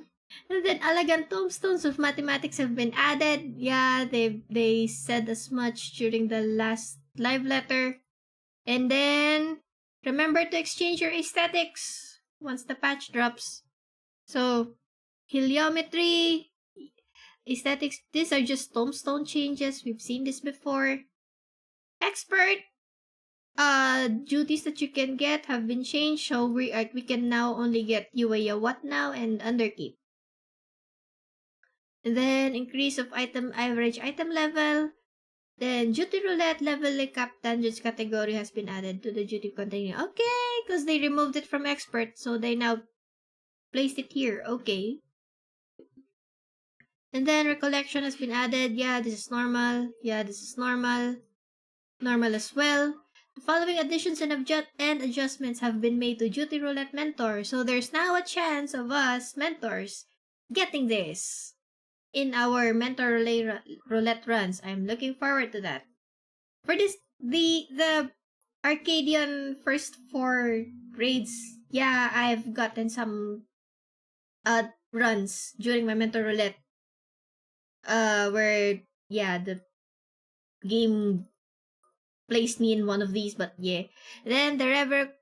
A: And then elegant tombstones of mathematics have been added. Yeah, they said as much during the last live letter. And then remember to exchange your aesthetics once the patch drops. So heliometry, aesthetics, these are just tombstone changes. We've seen this before. Expert duties that you can get have been changed, so we can now only get Yuaya What Now and Underkeep. And then increase of average item level. Then duty roulette level cap tangents category has been added to the duty container. Okay, because they removed it from expert, so they now placed it here. Okay. And then recollection has been added. Yeah, this is normal. Yeah, this is normal. Normal as well. The following additions and adjustments have been made to Duty Roulette Mentor, so there's now a chance of us, mentors, getting this in our Mentor Roulette runs. I'm looking forward to that. For this, the Arcadian first 4 raids, yeah, I've gotten some runs during my Mentor Roulette, where, yeah, the game placed me in one of these, but yeah. Then the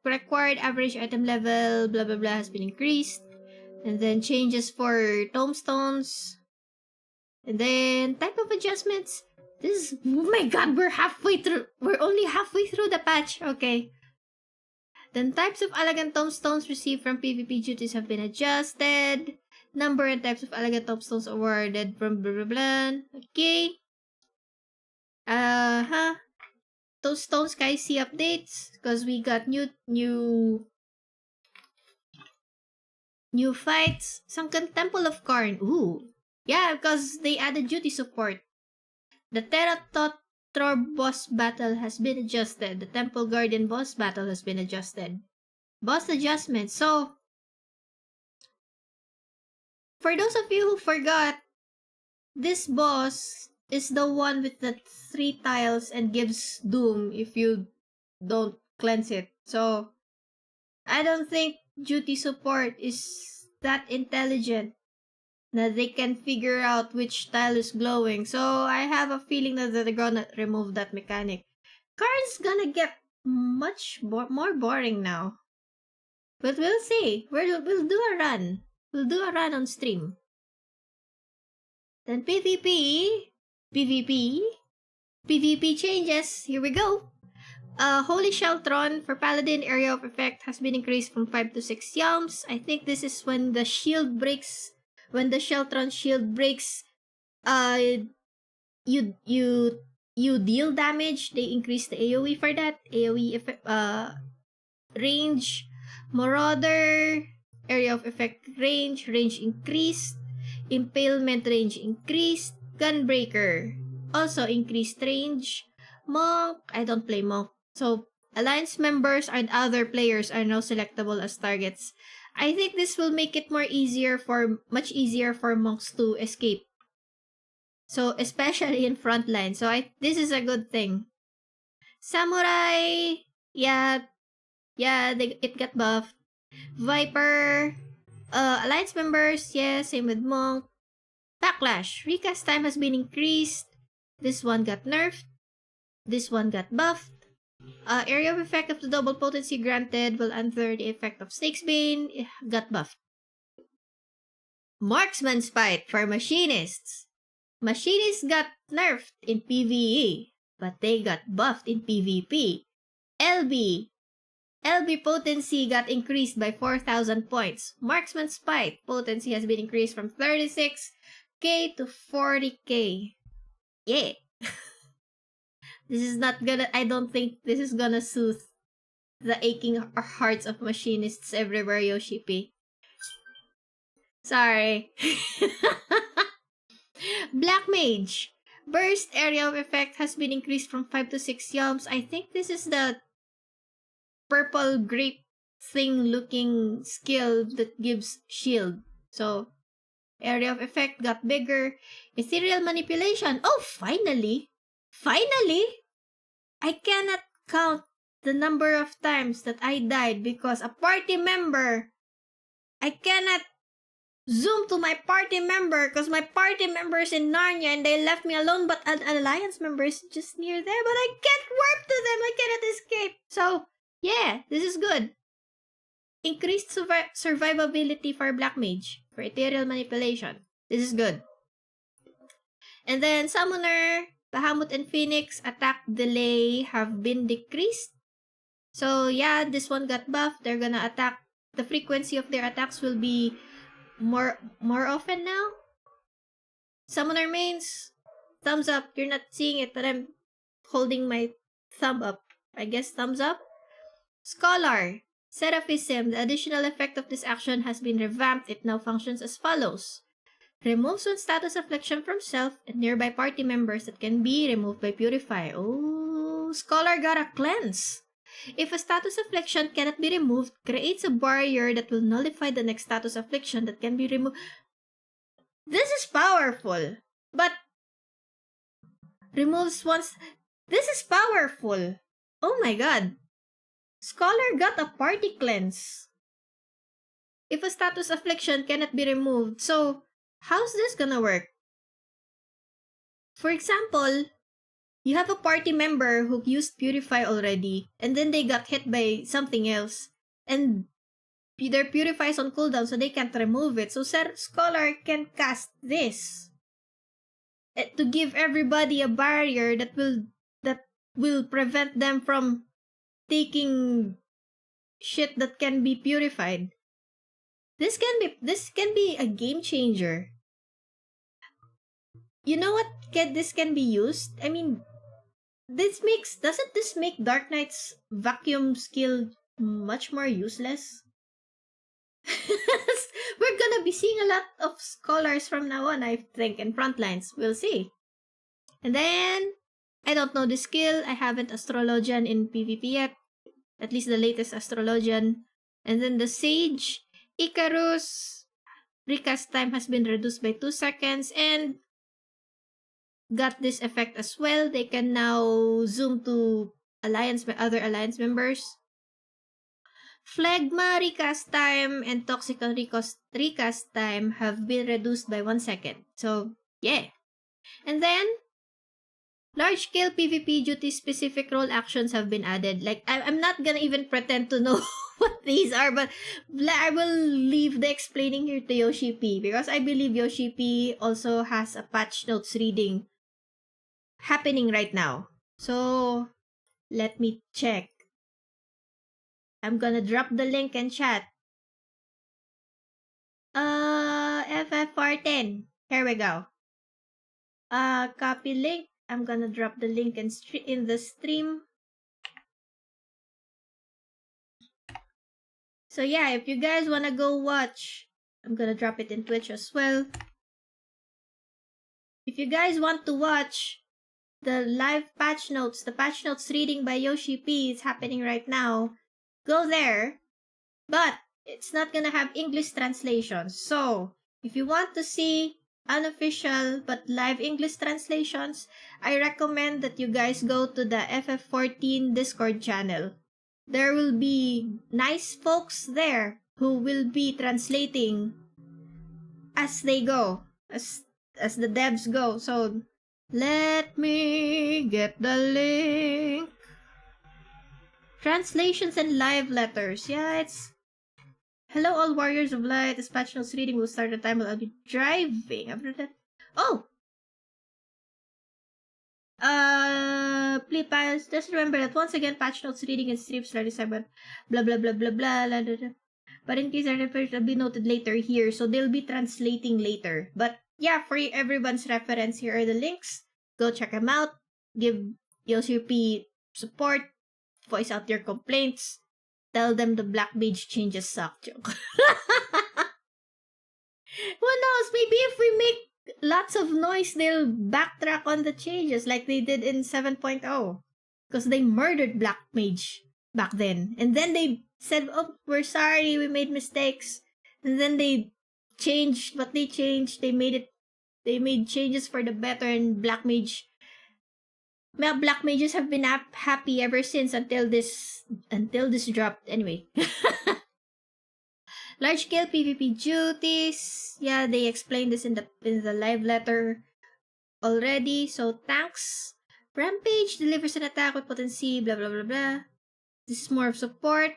A: required average item level, blah blah blah, has been increased. And then changes for tombstones. And then type of adjustments. This is, oh my god, we're only halfway through the patch. Okay. Then types of elegant tombstones received from PvP duties have been adjusted. Number and types of elegant tombstones awarded from blah blah blah. Okay. Those Stone Sky Sea updates, because we got new fights. Sunken Temple of Karn. Ooh. Yeah, because they added duty support. The Teratotor boss battle has been adjusted. The Temple Guardian boss battle has been adjusted. Boss adjustments. So, for those of you who forgot, this boss is the one with the 3 tiles and gives doom if you don't cleanse it. So, I don't think duty support is that intelligent that they can figure out which tile is glowing. So, I have a feeling that they're gonna remove that mechanic. Karn's gonna get much more boring now. But we'll see. We'll do a run. We'll do a run on stream. Then PvP changes. Here we go. Holy Sheltron for Paladin area of effect has been increased from 5 to 6 yalms. I think this is when the shield breaks. When the Sheltron shield breaks, you deal damage. They increase the AoE for that. AoE effect, range. Marauder area of effect range increased. Impalement range increased. Gunbreaker also increased range. Monk, I don't play Monk. So, Alliance members and other players are now selectable as targets. I think this will make it much easier for monks to escape. So, especially in frontline. So, this is a good thing. Samurai, yeah, it got buffed. Viper, Alliance members, yeah, same with Monk. Backlash, recast time has been increased. This one got nerfed. This one got buffed. Area of effect of the double potency granted while under the effect of Snake's Bane got buffed. Marksman's Spite for Machinists. Machinists got nerfed in PvE, but they got buffed in PvP. LB potency got increased by 4,000 points. Marksman's Spite potency has been increased from 36k to 40k. Yeah. This is not gonna, I don't think this is gonna soothe the aching hearts of machinists everywhere, Yoshi P. Sorry. Black Mage. Burst area of effect has been increased from 5 to 6 yums. I think this is the purple grape thing looking skill that gives shield. So, area of effect got bigger. Ethereal Manipulation. Oh, finally! Finally! I cannot count the number of times that I died because a party member, I cannot zoom to my party member because my party member is in Narnia and they left me alone, but an alliance member is just near there, but I can't warp to them. I cannot escape. So, yeah, this is good. Increased survivability for Black Mage, for Ethereal Manipulation. This is good. And then, Summoner, Bahamut and Phoenix, attack delay have been decreased. So, yeah, this one got buffed. They're gonna attack. The frequency of their attacks will be more often now. Summoner mains, thumbs up. You're not seeing it, but I'm holding my thumb up. I guess thumbs up. Scholar, Seraphism. The additional effect of this action has been revamped. It now functions as follows. Removes one status affliction from self and nearby party members that can be removed by Purify. Oh, Scholar got a cleanse. If a status affliction cannot be removed, creates a barrier that will nullify the next status affliction that can be removed. This is powerful, but removes once. This is powerful. Oh my god. Scholar got a party cleanse. If a status affliction cannot be removed, so how's this gonna work? For example, you have a party member who used Purify already, and then they got hit by something else, and their Purify is on cooldown, so they can't remove it. So Scholar can cast this to give everybody a barrier that will prevent them from taking shit that can be purified. This can be a game changer. You know what? This can be used. I mean, doesn't this make Dark Knight's vacuum skill much more useless? We're gonna be seeing a lot of scholars from now on, I think, in frontlines. We'll see. And then, I don't know the skill. I haven't Astrologian in PvP yet. At least the latest Astrologian. And then the Sage, Icarus, recast time has been reduced by 2 seconds and got this effect as well. They can now zoom to other alliance members. Phlegma recast time and Toxical recast time have been reduced by 1 second. So, yeah. And then, large-scale PvP duty-specific role actions have been added. Like, I'm not gonna even pretend to know what these are, but I will leave the explaining here to Yoshi P because I believe Yoshi P also has a patch notes reading happening right now. So, let me check. I'm gonna drop the link in chat. FFR10. Here we go. Copy link. I'm gonna drop the link in the stream. So yeah, if you guys wanna go watch, I'm gonna drop it in Twitch as well. If you guys want to watch the live patch notes, the patch notes reading by Yoshi P is happening right now, go there. But it's not gonna have English translations. So, if you want to see unofficial but live English translations, I recommend that you guys go to the FF14 Discord channel. There will be nice folks there who will be translating as they go, as the devs go. So Let me get the link. Translations and live letters. Yeah, it's... Hello, all warriors of light. This patch notes reading will start at the time I'll be driving. After that... Oh! Please just remember that once again, patch notes reading and streams are decided blah blah blah blah blah blah blah. But in case I refer, it'll be noted later here, so they'll be translating later. But yeah, for everyone's reference, here are the links. Go check them out. Give Yoshi support. Voice out your complaints. Tell them the Black Mage changes suck. Joke. Who knows? Maybe if we make lots of noise, they'll backtrack on the changes like they did in 7.0. Because they murdered Black Mage back then. And then they said, oh, we're sorry, we made mistakes. And then they changed what they changed. They made changes for the better, and Black Mages have been happy ever since until this dropped. Anyway. Large scale PvP duties. Yeah, they explained this in the live letter already. So tanks. Rampage delivers an attack with potency, blah blah blah blah. This is more of support.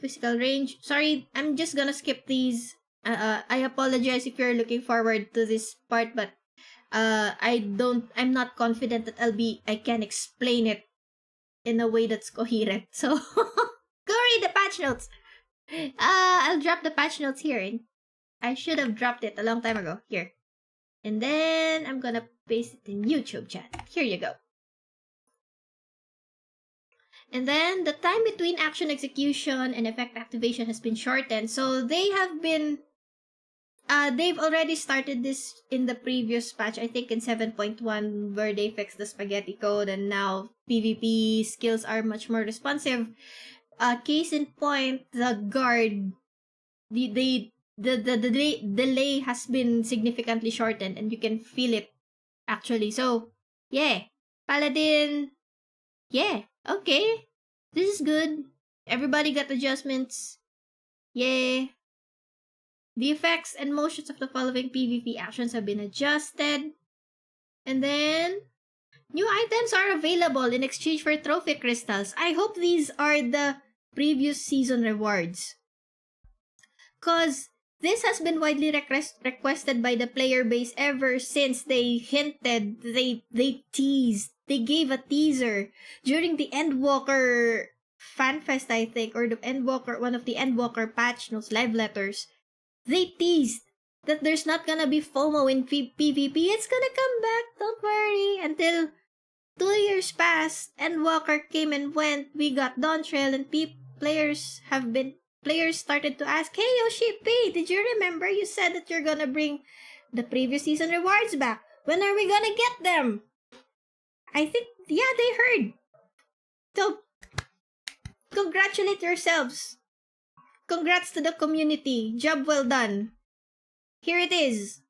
A: Physical range. Sorry, I'm just gonna skip these. I apologize if you're looking forward to this part, but I'm not confident that I can explain it in a way that's coherent. So go read the patch notes. I'll drop the patch notes here. I should have dropped it a long time ago. Here. And then I'm gonna paste it in YouTube chat. Here you go. And then the time between action execution and effect activation has been shortened. So they have been they've already started this in the previous patch, I think in 7.1, where they fixed the spaghetti code, and now PvP skills are much more responsive. Case in point, the guard, the delay has been significantly shortened, and you can feel it actually. So yeah, Paladin, yeah, okay, this is good. Everybody got adjustments. Yeah. The effects and motions of the following PvP actions have been adjusted. And then, new items are available in exchange for trophy crystals. I hope these are the previous season rewards. Cause this has been widely requested by the player base ever since they hinted, they teased, they gave a teaser during the Endwalker FanFest, I think, or one of the Endwalker patch notes, live letters. They teased that there's not gonna be FOMO in PvP. It's gonna come back, don't worry. Until 2 years passed, Endwalker came and went, we got Dawntrail, and players started to ask, hey Yoshi P, did you remember you said that you're gonna bring the previous season rewards back? When are we gonna get them? I think, yeah, they heard. So, congratulate yourselves. Congrats to the community. Job well done. Here it is.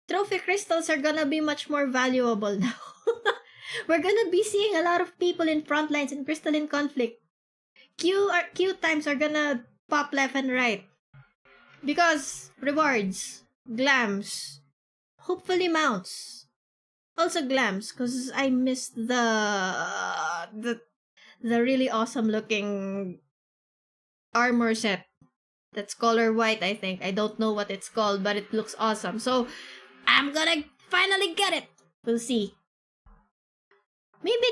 A: Trophy crystals are gonna be much more valuable now. We're gonna be seeing a lot of people in front lines in crystalline conflict. Q times are gonna pop left and right. Because rewards, glams, hopefully mounts. Also glams, because I missed the really awesome looking armor set that's color white, I think. I don't know what it's called, but it looks awesome. So I'm gonna finally get it. We'll see. Maybe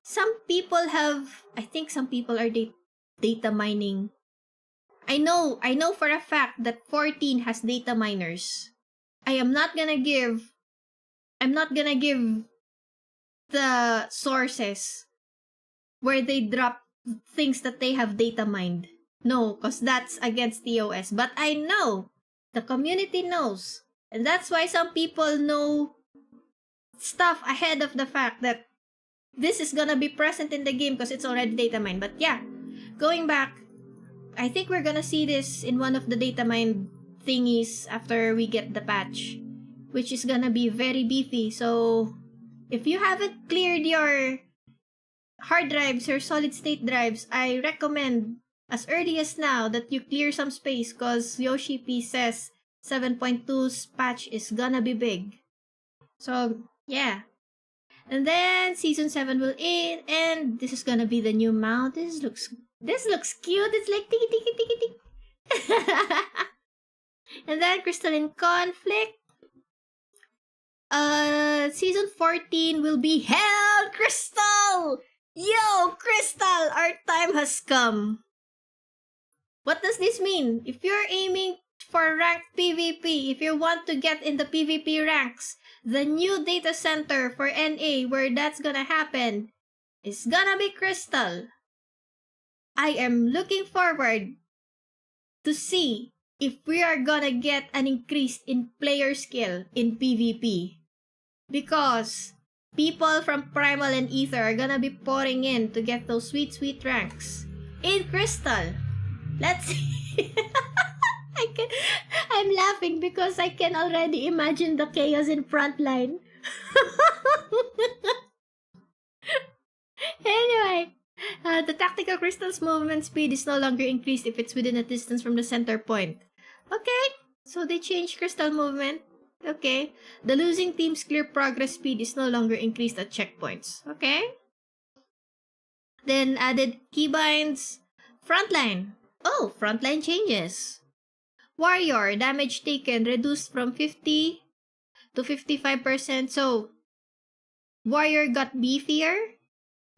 A: some people are data mining. I know for a fact that 14 has data miners. I'm not gonna give the sources where they drop things that they have data mined. No, because that's against TOS. But I know. The community knows. And that's why some people know stuff ahead of the fact that this is gonna be present in the game because it's already data mined. But yeah, going back, I think we're gonna see this in one of the data mine thingies after we get the patch, which is gonna be very beefy. So if you haven't cleared your hard drives or solid state drives, I recommend as early as now that you clear some space, because Yoshi P says 7.2's patch is gonna be big. So, yeah. And then season 7 will end, and this is gonna be the new mount. This looks cute. It's like tiki tiki tiki tiki. And then Crystalline Conflict. Season 14 will be Hell Crystal! Yo, Crystal, our time has come. What does this mean? If you're aiming for ranked PvP, if you want to get in the PvP ranks, the new data center for NA where that's gonna happen is gonna be Crystal. I am looking forward to see if we are gonna get an increase in player skill in PvP. Because people from Primal and Ether are gonna be pouring in to get those sweet, sweet ranks in Crystal. Let's see. I'm laughing because I can already imagine the chaos in Frontline. Anyway, the tactical crystal's movement speed is no longer increased if it's within a distance from the center point. Okay, so they changed crystal movement. Okay, the losing team's clear progress speed is no longer increased at checkpoints. Okay, then added keybinds. Frontline. Oh, frontline changes. Warrior, damage taken reduced from 50 to 55%. So, Warrior got beefier.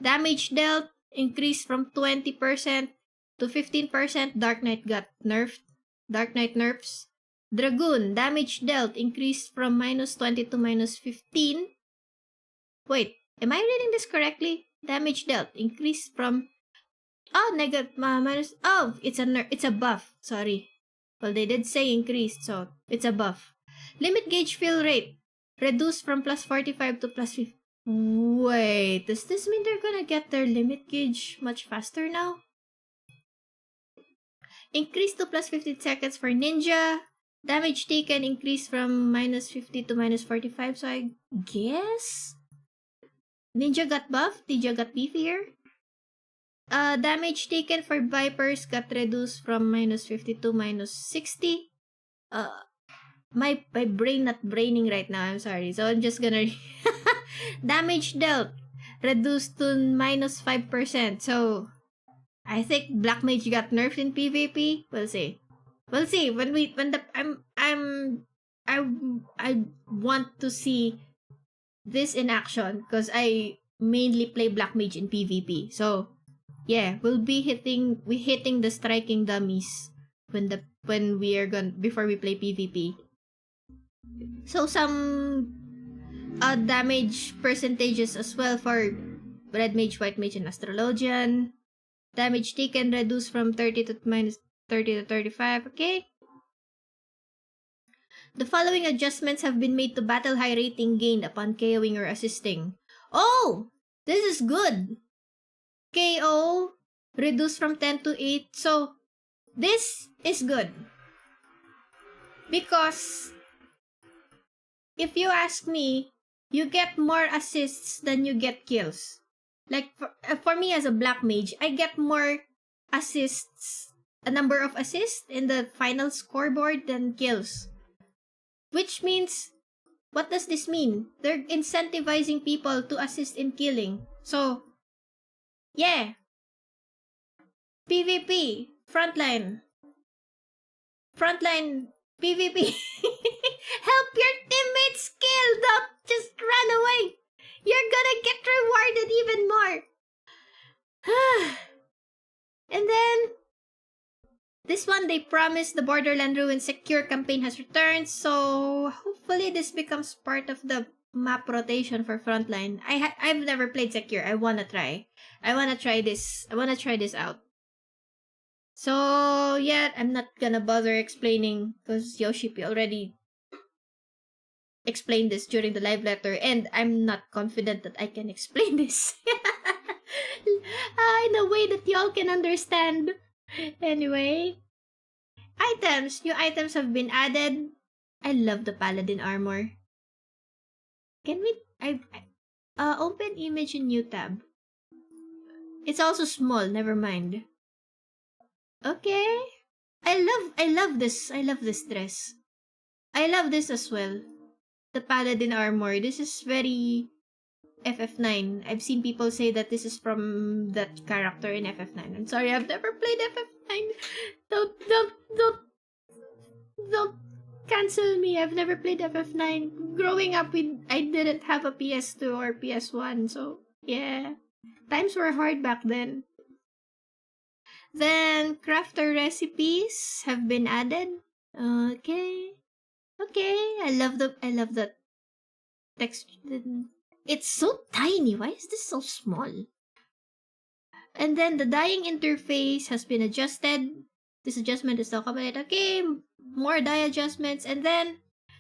A: Damage dealt increased from 20% to 15%. Dark Knight got nerfed. Dark Knight nerfs. Dragoon, damage dealt increased from minus 20 to minus 15. Wait, am I reading this correctly? Damage dealt increased from... Oh, minus... Oh, it's a buff. Sorry. Well, they did say increased, so it's a buff. Limit gauge fill rate reduced from plus 45 to plus 50. Wait, does this mean they're gonna get their limit gauge much faster now? Increased to plus 15 seconds for Ninja. Damage taken increased from minus 50 to minus 45, so I guess Ninja got buffed, Ninja got beefier. Damage taken for Vipers got reduced from minus 50 to minus 60. My brain not braining right now, I'm sorry. So I'm just gonna... Damage dealt reduced to minus 5%. So I think Black Mage got nerfed in PvP. We'll see. We'll see I want to see this in action because I mainly play Black Mage in PvP. So yeah, we'll be hitting the striking dummies before we play PvP. So some damage percentages as well for Red Mage, White Mage, and Astrologian. Damage taken reduced from 30 to minus 30 to 35. Okay. The following adjustments have been made to battle high rating gained upon KOing or assisting. Oh! This is good! KO reduced from 10 to 8. So, this is good. Because, if you ask me, you get more assists than you get kills. Like, for me as a Black Mage, I get more assists, a number of assists in the final scoreboard than kills. Which means, what does this mean? They're incentivizing people to assist in killing. So, yeah. PvP. Frontline, PvP. Help your teammates kill, don't just run away. You're gonna get rewarded even more. And then, this one, they promised the Borderland Ruin Secure campaign has returned, so hopefully this becomes part of the map rotation for Frontline. I've never played Secure. I wanna try this. I wanna try this out. So, yeah, I'm not gonna bother explaining because Yoshipi already explained this during the live letter, and I'm not confident that I can explain this in a way that y'all can understand. Anyway, new items have been added. I love the Paladin armor. Can we... open image in new tab. It's also small, never mind. Okay. I love this. I love this dress. I love this as well. the paladin armor. This is very FF9. I've seen people say that this is from that character in FF9. I'm sorry, I've never played FF9. Don't cancel me. I've never played FF9. Growing up, I didn't have a PS2 or PS1, so yeah. Times were hard back then. Then, crafter recipes have been added. Okay. I love the text. It's so tiny. Why is this so small? And then the dyeing interface has been adjusted. This adjustment is now complete. Okay, more dye adjustments. And then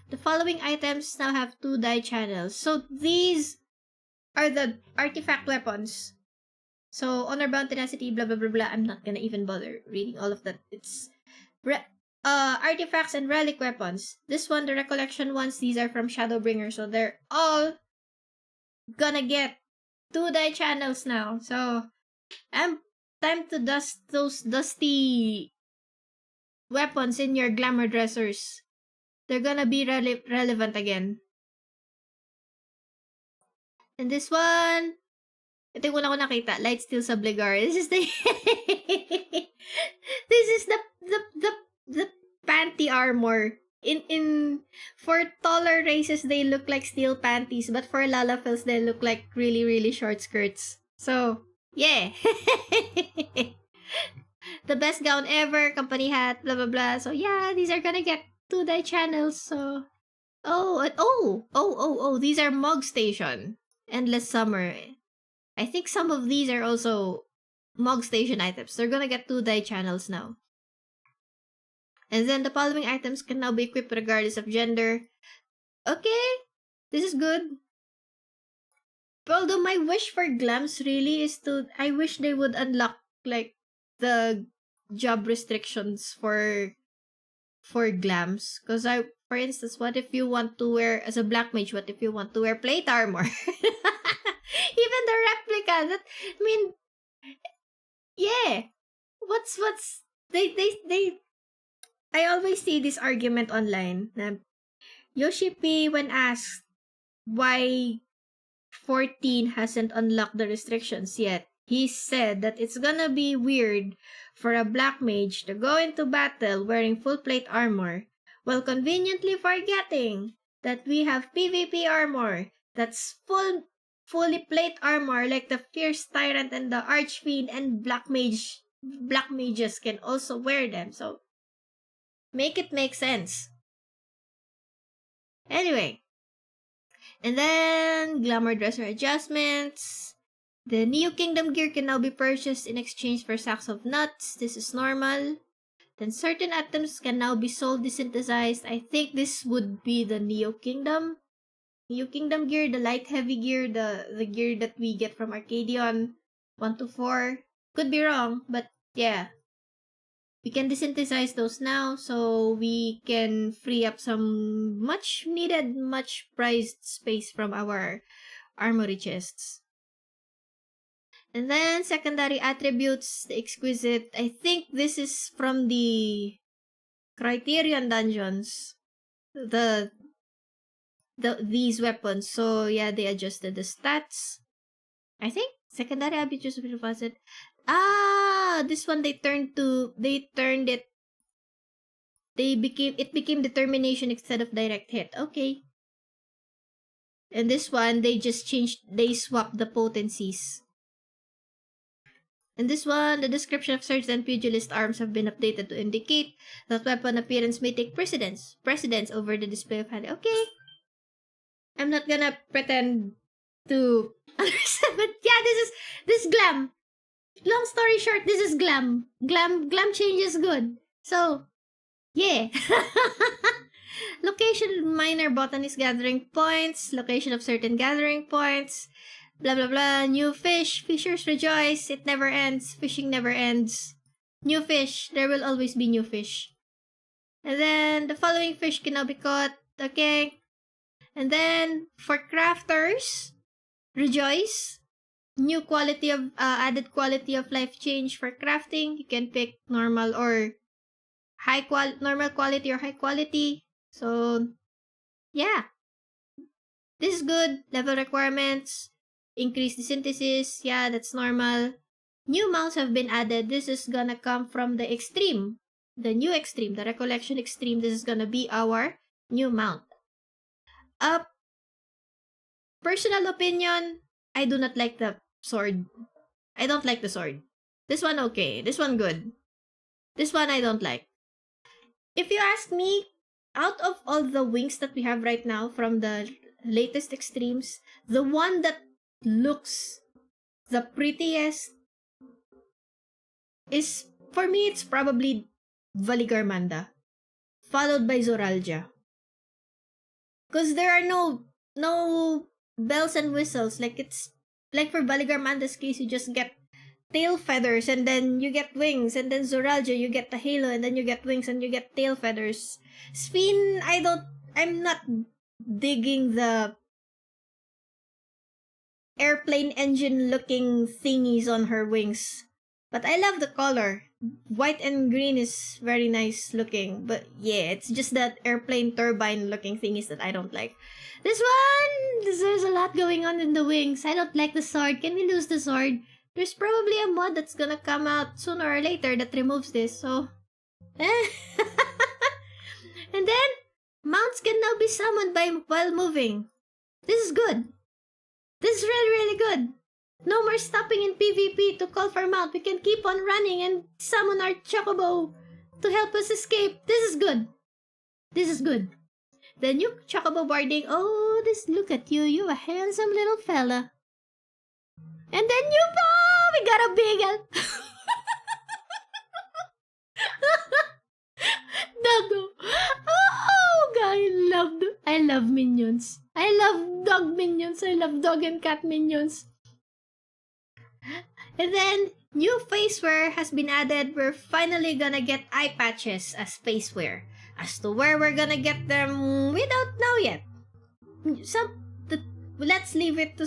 A: the following items now have 2 dye channels. So these are the artifact weapons. So honor, bound, tenacity, blah blah blah blah. I'm not gonna even bother reading all of that. It's artifacts and relic weapons. This one, the recollection ones, these are from Shadowbringer, so they're all gonna get 2 dye channels now. So time to dust those dusty weapons in your glamour dressers. They're gonna be relevant again. And this one, ito yung una ko nakita, Light Steel Subligar. This is the this is the panty armor. For taller races, they look like steel panties, but for Lalafels, they look like really, really short skirts. So, yeah. The best gown ever, company hat, blah, blah, blah. So, yeah, these are gonna get 2 dye channels. So, these are Mog Station. Endless Summer. I think some of these are also Mog Station items. They're gonna get 2 dye channels now. And then the following items can now be equipped regardless of gender. Okay, this is good. Although my wish for glams really is I wish they would unlock like the job restrictions for glams. Because for instance, what if you want to wear, as a black mage, what if you want to wear plate armor? Even the replica, yeah. I always see this argument online. Yoshi P, when asked why 14 hasn't unlocked the restrictions yet, he said that it's gonna be weird for a black mage to go into battle wearing full plate armor, while conveniently forgetting that we have PvP armor that's fully plate armor, like the Fierce Tyrant and the Archfiend and black mages can also wear them. So make it make sense. Anyway. And then, Glamour Dresser adjustments. The Neo Kingdom gear can now be purchased in exchange for sacks of nuts. This is normal. Then certain items can now be sold desynthesized. I think this would be the Neo Kingdom. Neo Kingdom gear, the light heavy gear, the gear that we get from Arcadion 1 to 4. Could be wrong, but yeah. We can desynthesize those now, so we can free up some much needed, much prized space from our armory chests. And then, secondary attributes, the exquisite. I think this is from the Criterion dungeons. These weapons. So, yeah, they adjusted the stats. I think secondary attributes was it. This one it became determination instead of direct hit. Okay. And this one, they swapped the potencies. And this one, the description of swords and pugilist arms have been updated to indicate that weapon appearance may take precedence over the display of hand. Okay. I'm not gonna pretend to understand, but yeah, this glam. Long story short, this is glam. Glam change is good. So, yeah. Location, minor botanist gathering points. Location of certain gathering points. Blah, blah, blah. New fish. Fishers rejoice. It never ends. Fishing never ends. New fish. There will always be new fish. And then, the following fish can now be caught. Okay. And then, for crafters, rejoice. New quality of, added quality of life change for crafting. You can pick normal or normal quality or high quality. So, yeah. This is good. Level requirements, increase the synthesis. Yeah, that's normal. New mounts have been added. This is gonna come from the extreme. The new extreme, the recollection extreme. This is gonna be our new mount. Personal opinion, I do not like the sword. I don't like the sword. This one okay. This one good. This one I don't like. If you ask me, out of all the wings that we have right now from the latest extremes, the one that looks the prettiest is, for me, it's probably Valigarmanda, followed by Zoralgia. Because there are no bells and whistles. Like, it's like for Valigarmanda's case, you just get tail feathers and then you get wings, and then Zoralgia you get the halo and then you get wings and you get tail feathers. Spin, I'm not digging the airplane engine looking thingies on her wings. But I love the color. White and green is very nice looking. But yeah, it's just that airplane turbine looking thingies that I don't like. This one, there's a lot going on in the wings. I don't like the sword. Can we lose the sword? There's probably a mod that's gonna come out sooner or later that removes this, so... And then, mounts can now be summoned while moving. This is good. This is really, really good. No more stopping in PvP to call for mount. We can keep on running and summon our Chocobo to help us escape. This is good. This is good. The new Chocobo boarding. Oh, look at you. You a handsome little fella. And then we got a beagle. Doggo. Oh, God, I love minions. I love dog minions. I love dog and cat minions. And then, new faceware has been added. We're finally gonna get eye patches as faceware. As to where we're gonna get them, we don't know yet. Let's leave it to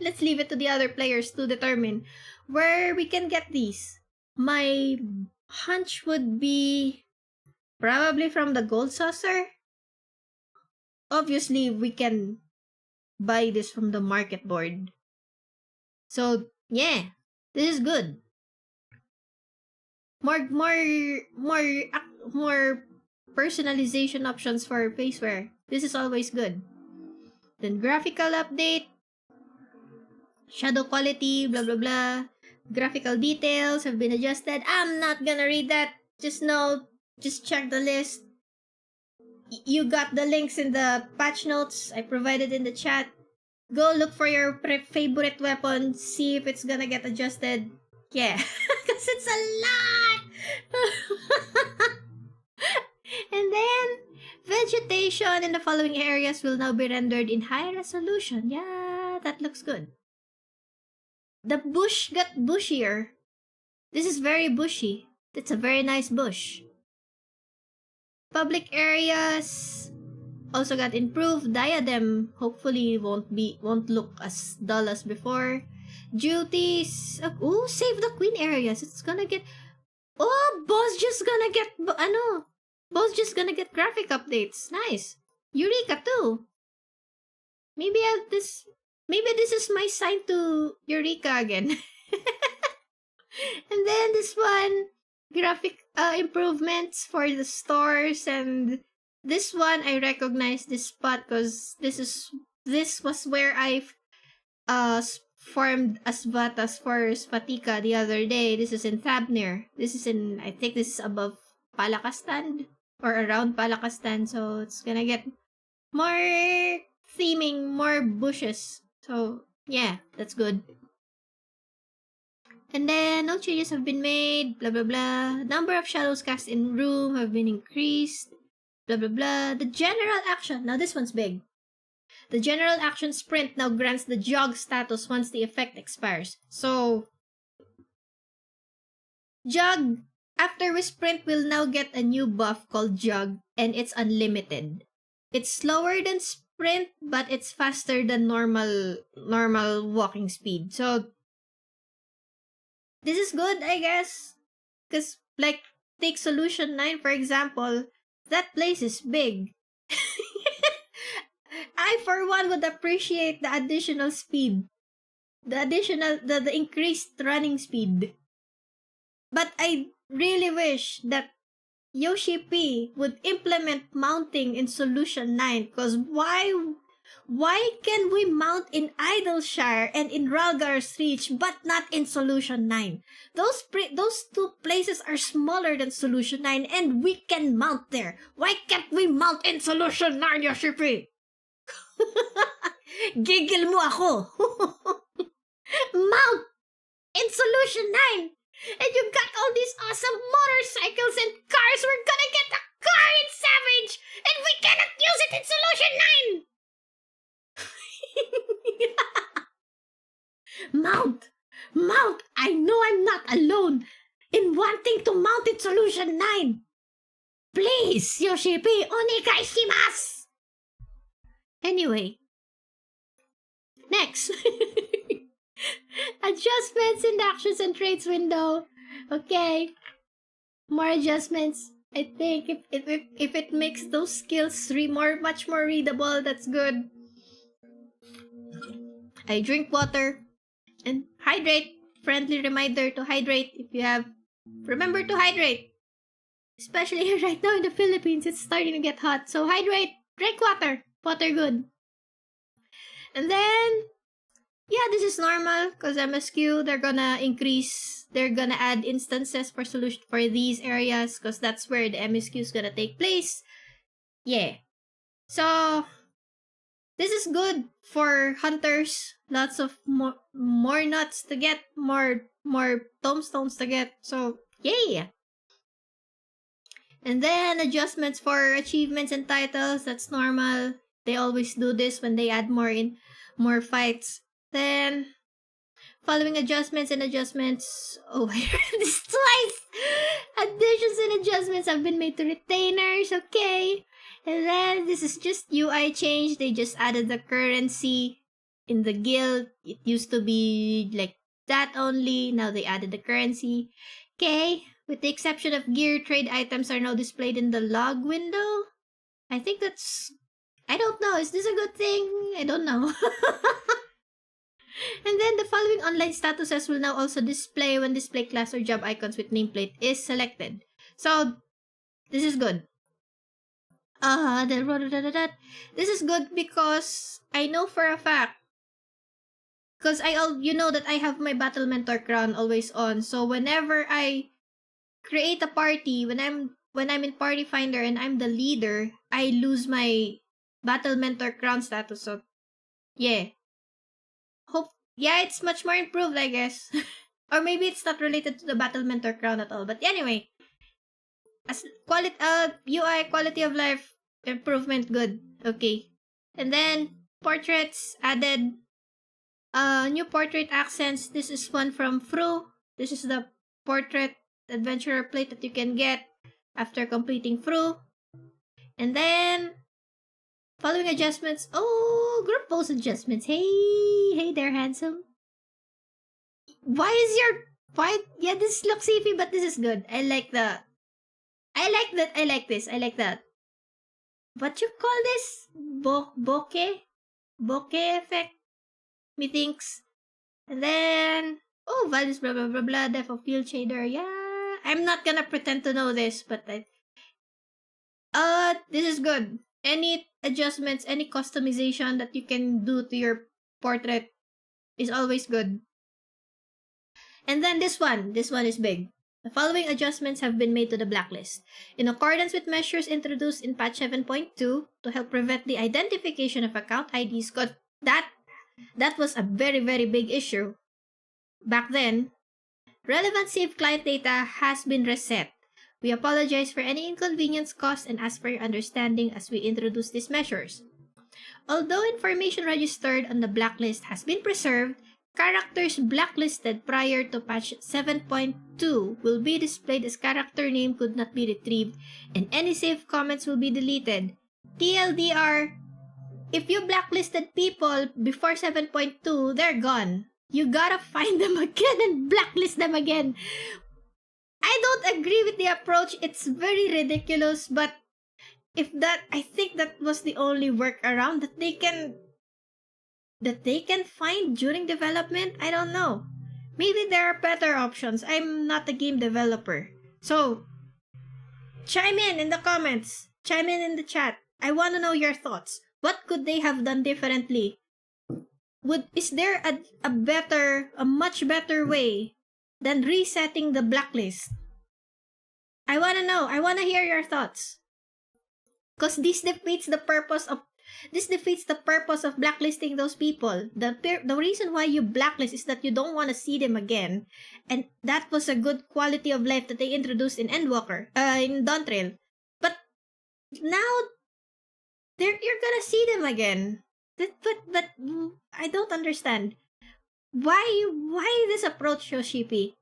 A: let's leave it to the other players to determine where we can get these. My hunch would be probably from the gold saucer. Obviously, we can buy this from the market board. So, yeah, this is good. More personalization options for faceware. This is always good. Then graphical update, shadow quality, blah blah blah. Graphical details have been adjusted. I'm not gonna read that. Just check the list. You got the links in the patch notes I provided in the chat. Go look for your favorite weapon, see if it's gonna get adjusted. Yeah, because it's a lot! And then, vegetation in the following areas will now be rendered in high resolution. Yeah, that looks good. The bush got bushier. This is very bushy. It's a very nice bush. Public areas also got improved. Diadem hopefully won't look as dull as before. Duties. Oh, save the queen areas. It's gonna get. Oh, boss just gonna get. Boss just gonna get graphic updates. Nice. Eureka too. Maybe this is my sign to Eureka again. And then this one, graphic improvements for the stores, and this one I recognize this spot because this was where I formed Asvatas for Spatika the other day. This is in Thabnir. I think this is above Palakastan or around Palakastan, so it's gonna get more theming, more bushes. So yeah, that's good. And then, no changes have been made, blah blah blah. Number of shadows cast in room have been increased, blah blah blah. The general action, now this one's big. The general action sprint now grants the jog status once the effect expires. So, jog, after we sprint, we'll now get a new buff called jog, and it's unlimited. It's slower than sprint, but it's faster than normal walking speed. So, this is good, I guess. Because, like, take Solution 9, for example. That place is big. I for one would appreciate the additional speed. The increased running speed. But I really wish that Yoshi P would implement mounting in Solution 9, because why can we mount in Idleshire and in Ralgar's Reach but not in Solution 9? Those two places are smaller than Solution 9 and we can mount there. Why can't we mount in Solution 9, Yoshi P? Giggle mo ako. Mount in Solution 9! And you got all these awesome motorcycles and cars. We're gonna get a car in Savage, and we cannot use it in Solution 9! Mount! I know I'm not alone in wanting to mount in Solution 9. Please, Yoshipi, onegai shimasu! Anyway, next. Adjustments in the actions and traits window. Okay. More adjustments. I think if it makes those skills much more readable, that's good. I drink water and hydrate. Friendly reminder to hydrate if you have. Remember to hydrate. Especially right now in the Philippines, it's starting to get hot. So hydrate. Drink water. Water good. And then, yeah, this is normal because MSQ, they're gonna add instances for solution for these areas because that's where the MSQ is gonna take place. Yeah. So, this is good for hunters. Lots of more nuts to get, more tombstones to get. So, yeah. And then adjustments for achievements and titles. That's normal. They always do this when they add more fights. Then, following adjustments and adjustments. Oh, I read this twice. Additions and adjustments have been made to retainers. Okay. And then, this is just UI change. They just added the currency in the guild. It used to be like that only. Now they added the currency. Okay. With the exception of gear, trade items are now displayed in the log window. I think that's... I don't know. Is this a good thing? I don't know. And then the following online statuses will now also display when display class or job icons with nameplate is selected. So, this is good. This is good because I know for a fact, because you know that I have my Battle Mentor crown always on. So whenever I create a party, when I'm in Party Finder and I'm the leader, I lose my Battle Mentor crown status. So, yeah. Yeah, it's much more improved, I guess. Or maybe it's not related to the Battle Mentor crown at all. But anyway, as UI quality of life improvement, good. Okay. And then portraits added. New portrait accents. This is one from Fru. This is the portrait adventurer plate that you can get after completing Fru. And then following adjustments. Oh, group pose adjustments. Hey there, handsome. Yeah, this looks iffy, but this is good. I like that. I like that. What you call this? Bokeh? Bokeh effect? Methinks. And then, values, blah, blah, blah, blah, depth of field shader. Yeah, I'm not gonna pretend to know this, but this is good. Any adjustments, any customization that you can do to your portrait is always good. And then this one is big. The following adjustments have been made to the blacklist. In accordance with measures introduced in patch 7.2 to help prevent the identification of account IDs, that was a very, very big issue. Back then, relevant saved client data has been reset. We apologize for any inconvenience caused and ask for your understanding as we introduce these measures. Although information registered on the blacklist has been preserved, characters blacklisted prior to patch 7.2 will be displayed as character name could not be retrieved, and any saved comments will be deleted. TLDR, if you blacklisted people before 7.2, they're gone. You gotta find them again and blacklist them again. I don't agree with the approach. It's very ridiculous, but I think that was the only workaround that they can find during development. I don't know. Maybe there are better options. I'm not a game developer. So, chime in the comments. Chime in the chat. I want to know your thoughts. What could they have done differently? Is there a much better way than resetting the blacklist? I want to know. I want to hear your thoughts. Because this defeats the purpose of blacklisting those people. The reason why you blacklist is that you don't want to see them again, and that was a good quality of life that they introduced in Endwalker, in Dawntrail. But now you're gonna see them again. But I don't understand why this approach, Yoshipi.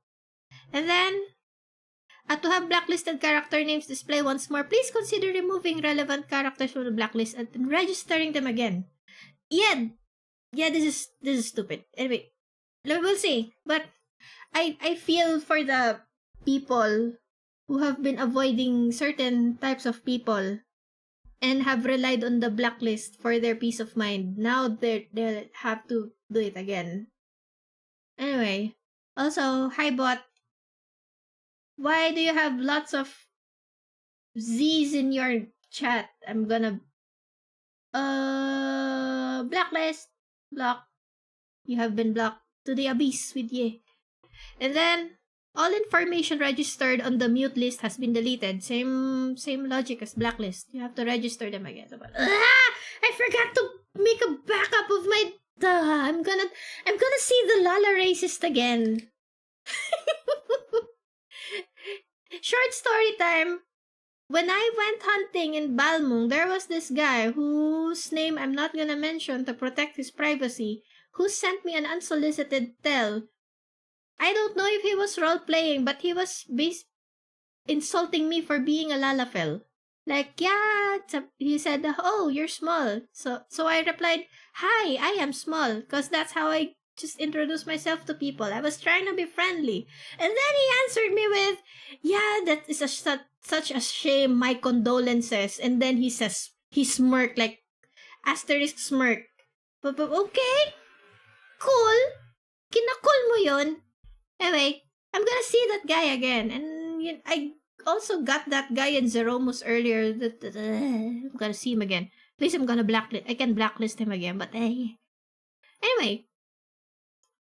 A: And then to have blacklisted character names display once more, please consider removing relevant characters from the blacklist and then registering them again. Yeah, this is stupid. Anyway, we'll see. But I feel for the people who have been avoiding certain types of people and have relied on the blacklist for their peace of mind. Now they'll have to do it again. Anyway, also, hi bot. Why do you have lots of Z's in your chat? I'm gonna blacklist. Block. You have been blocked to the abyss with ye. And then all information registered on the mute list has been deleted. Same logic as blacklist. You have to register them again. I forgot to make a backup of my I'm gonna see the Lala racist again. Short story time. When I went hunting in Balmung, there was this guy whose name I'm not gonna mention to protect his privacy, who sent me an unsolicited tell. I don't know if he was role-playing, but he was insulting me for being a lalafel. Like, yeah, he said, oh, you're small. So I replied, hi, I am small, because that's how I just introduced myself to people. I was trying to be friendly. And then he answered me with, yeah, that is such a shame, my condolences. And then he says, he smirked, like, asterisk smirk. But okay, cool. Kinakul mo yun. Anyway, I'm gonna see that guy again. And I also got that guy in Zeromus earlier. I'm gonna see him again. At least I can blacklist him again, but hey. Anyway,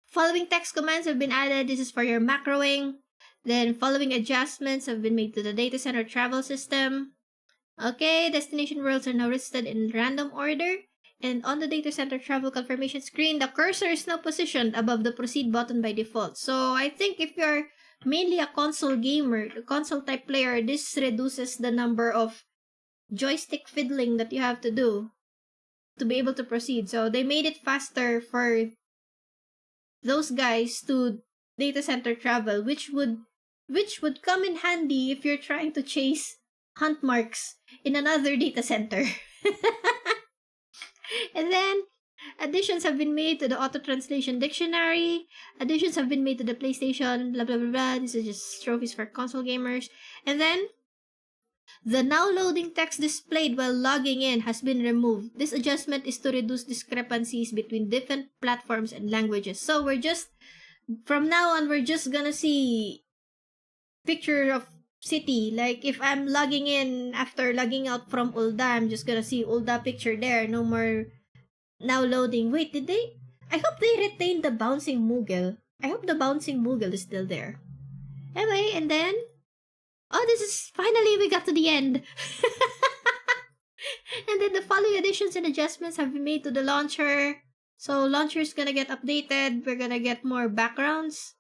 A: following text commands have been added. This is for your macroing. Then following adjustments have been made to the data center travel system. Okay, destination worlds are now listed in random order. And on the data center travel confirmation screen, the cursor is now positioned above the proceed button by default. So I think if you're mainly a console gamer, a console type player, this reduces the number of joystick fiddling that you have to do to be able to proceed. So they made it faster for those guys to data center travel, which would come in handy if you're trying to chase hunt marks in another data center. And then additions have been made to the auto translation dictionary. Additions have been made to the PlayStation, blah blah blah blah. This is just trophies for console gamers. And then the now loading text displayed while logging in has been removed. This adjustment is to reduce discrepancies between different platforms and languages. So from now on, we're just gonna see picture of city. Like if I'm logging in after logging out from Ulda, I'm just gonna see Ulda picture there. No more now loading. Wait, did they? I hope they retained the bouncing Moogle. I hope the bouncing Moogle is still there. Anyway, and then this is finally we got to the end. And then the following additions and adjustments have been made to the launcher. So launcher is gonna get updated. We're gonna get more backgrounds.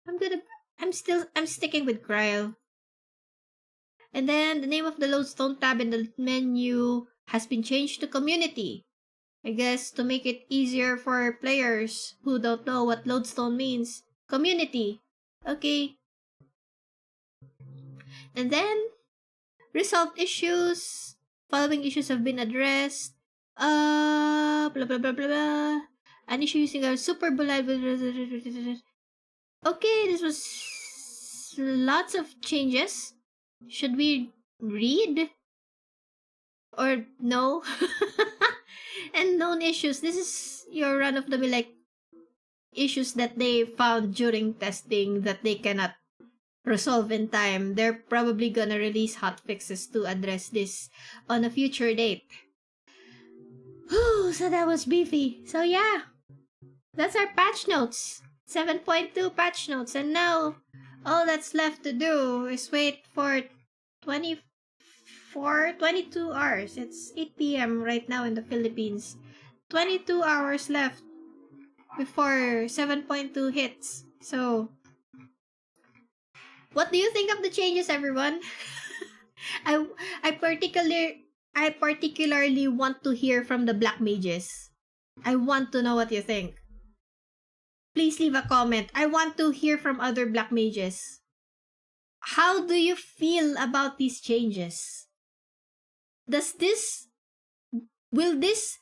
A: I'm sticking with Cryo. And then the name of the Lodestone tab in the menu has been changed to Community. I guess to make it easier for players who don't know what Lodestone means. Community. Okay. And then resolved issues. Following issues have been addressed. Blah blah blah blah blah. An issue using a super bullet. Okay, this was lots of changes. Should we read? or no. And known issues. This is your run-of-the-mill like issues that they found during testing that they cannot resolve in time. They're probably gonna release hot fixes to address this on a future date. Whew, so that was beefy. So yeah, that's our patch notes. 7.2 patch notes. And now, all that's left to do is wait for 22 hours. It's 8 p.m. right now in the Philippines. 22 hours left before 7.2 hits. So, what do you think of the changes, everyone? I particularly want to hear from the Black Mages. I want to know what you think. Please leave a comment. I want to hear from other Black Mages. How do you feel about these changes? Will this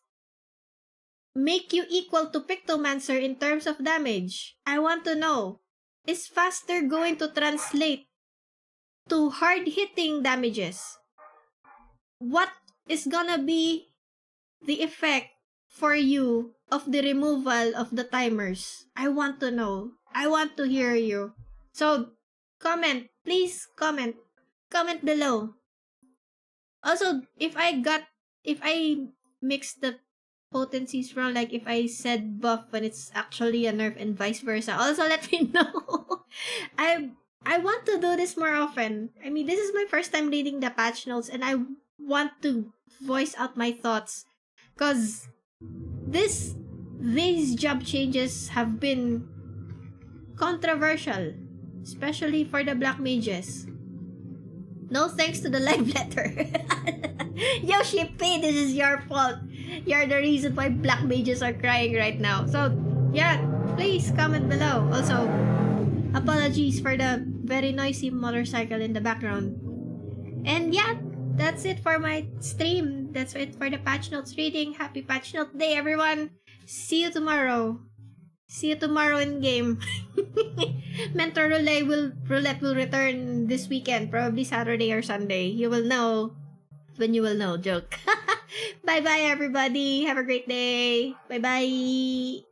A: make you equal to Pictomancer in terms of damage? I want to know. Is faster going to translate to hard-hitting damages? What is gonna be the effect for you of the removal of the timers? I want to know. I want to hear you. So, comment. Please comment. Comment below. Also, if I mixed the potencies wrong, like if I said buff when it's actually a nerf and vice versa, also let me know. I want to do this more often. I mean, this is my first time reading the patch notes and I want to voice out my thoughts because these job changes have been controversial, especially for the Black Mages. No thanks to the live letter. Yoshi P, this is your fault. You're the reason why Black Mages are crying right now. So, yeah, please comment below. Also, apologies for the very noisy motorcycle in the background. And yeah, that's it for my stream. That's it for the patch notes reading. Happy patch note day, everyone. See you tomorrow. See you tomorrow in game. Mentor Roulette will return this weekend, probably Saturday or Sunday. You will know when you will know. Joke. Bye bye, everybody. Have a great day. Bye bye.